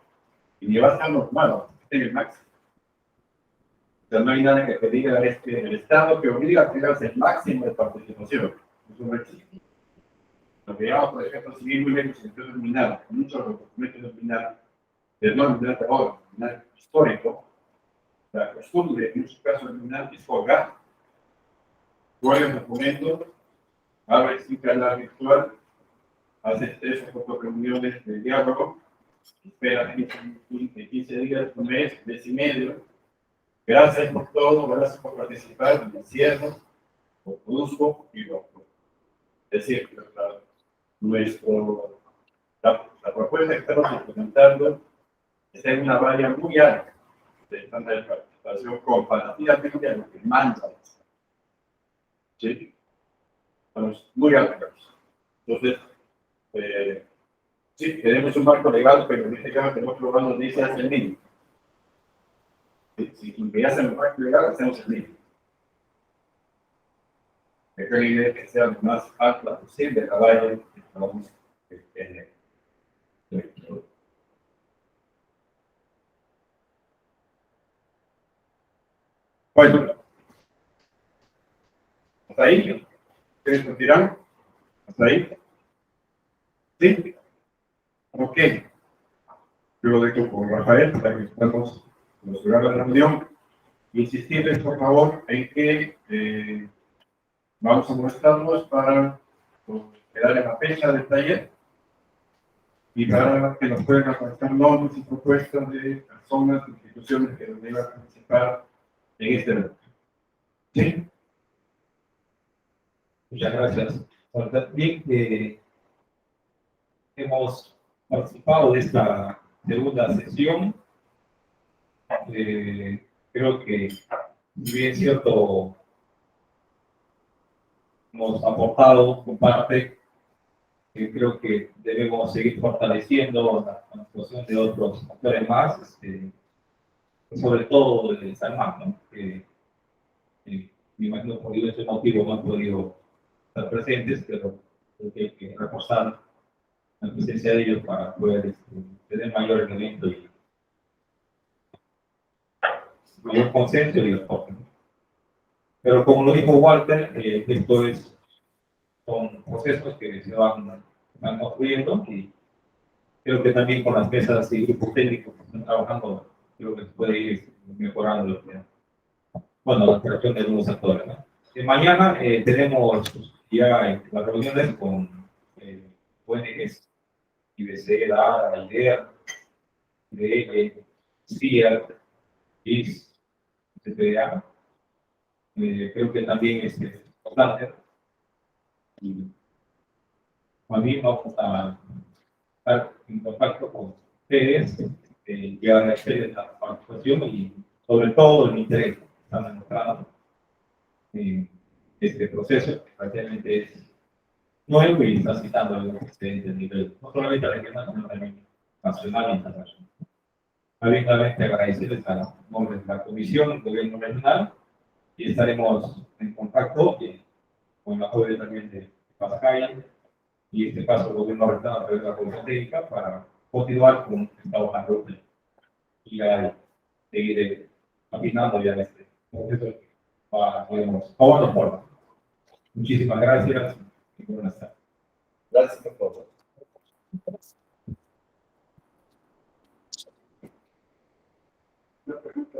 Y ni va a estar normal, en el máximo. O sea, no hay nada que te diga el Estado que obliga a crearse el máximo de participación. Eso no existe. Lo que llamamos, por ejemplo, civil muy bien el sentido terminal, muchos de los documentos terminales, el no terminal de ahora, terminal histórico, la costumbre, en muchos casos, terminal es colgar, cuelga el documento, abre sin canal virtual, hace 3 o 4 reuniones de diálogo, espera 15 días, un mes y medio. Gracias por todo, gracias por participar, me cierro, lo produzco y lo apruebo. Es decir, la propuesta que estamos implementando está en una valla muy alta de estándar de participación comparativamente a lo que manda. ¿Sí? Estamos muy altos. Entonces, sí, tenemos un marco legal, pero en este caso tenemos programas de dice el mínimo. Si hacen el marco legal, hacemos el mínimo. La idea es que sea lo más alta posible la valla que estamos bueno, hasta ahí. ¿Ustedes continuarán? ¿Hasta ahí? ¿Sí? Ok. Yo lo dejo con Rafael para que estamos en los lugares de la reunión. Insistirles, por favor, en que vamos a mostrarnos para quedar en la fecha del taller y para que nos puedan aportar nombres y propuestas de personas, instituciones que nos deban participar en este evento. ¿Sí? Muchas gracias. Bien, hemos participado de esta segunda sesión. Creo que, si bien es cierto, hemos aportado un parte que creo que debemos seguir fortaleciendo la participación de otros actores más, sobre todo de San Marcos, ¿no? Que me imagino por ese motivo no han podido estar presentes, pero creo que hay que reforzar la presencia de ellos para poder tener mayor elemento y mayor consenso y enfoque. Pero como lo dijo Walter, esto son procesos que se van construyendo y creo que también con las mesas y grupos técnicos que están trabajando, creo que se puede ir mejorando la interacción de algunos actores, ¿no? Mañana tenemos ya las reuniones con ONGs, IBC, DARA, IDEA, IDE, CIA, IS, CPA. Creo que también es importante. Y también vamos a estar en contacto con ustedes, que agradecer la participación y sobre todo el interés que están demostrando en este proceso, que prácticamente es nuevo y está citando algo que de nivel, no solamente regional, sino también nacional e internacional. Abiertamente agradecerles a nombre de la Comisión, el Gobierno Regional, y estaremos en contacto con el apoyo también de Pascaya y en este caso el gobierno retado a través de la Comisión Técnica para continuar con trabajando y ya seguir afinando ya en este proceso que va, digamos, a buena forma. Muchísimas gracias y buenas tardes. Gracias por todo. Una pregunta,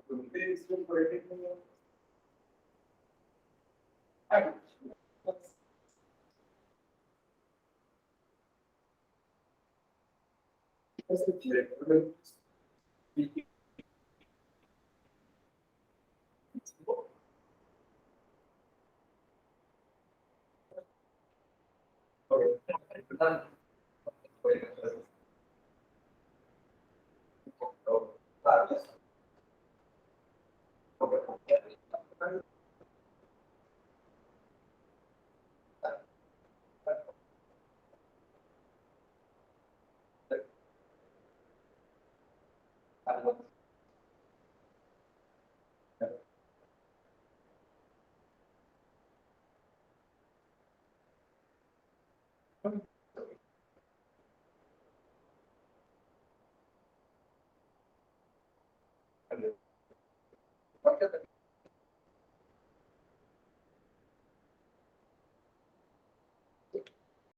¿ustedes son, por ejemplo,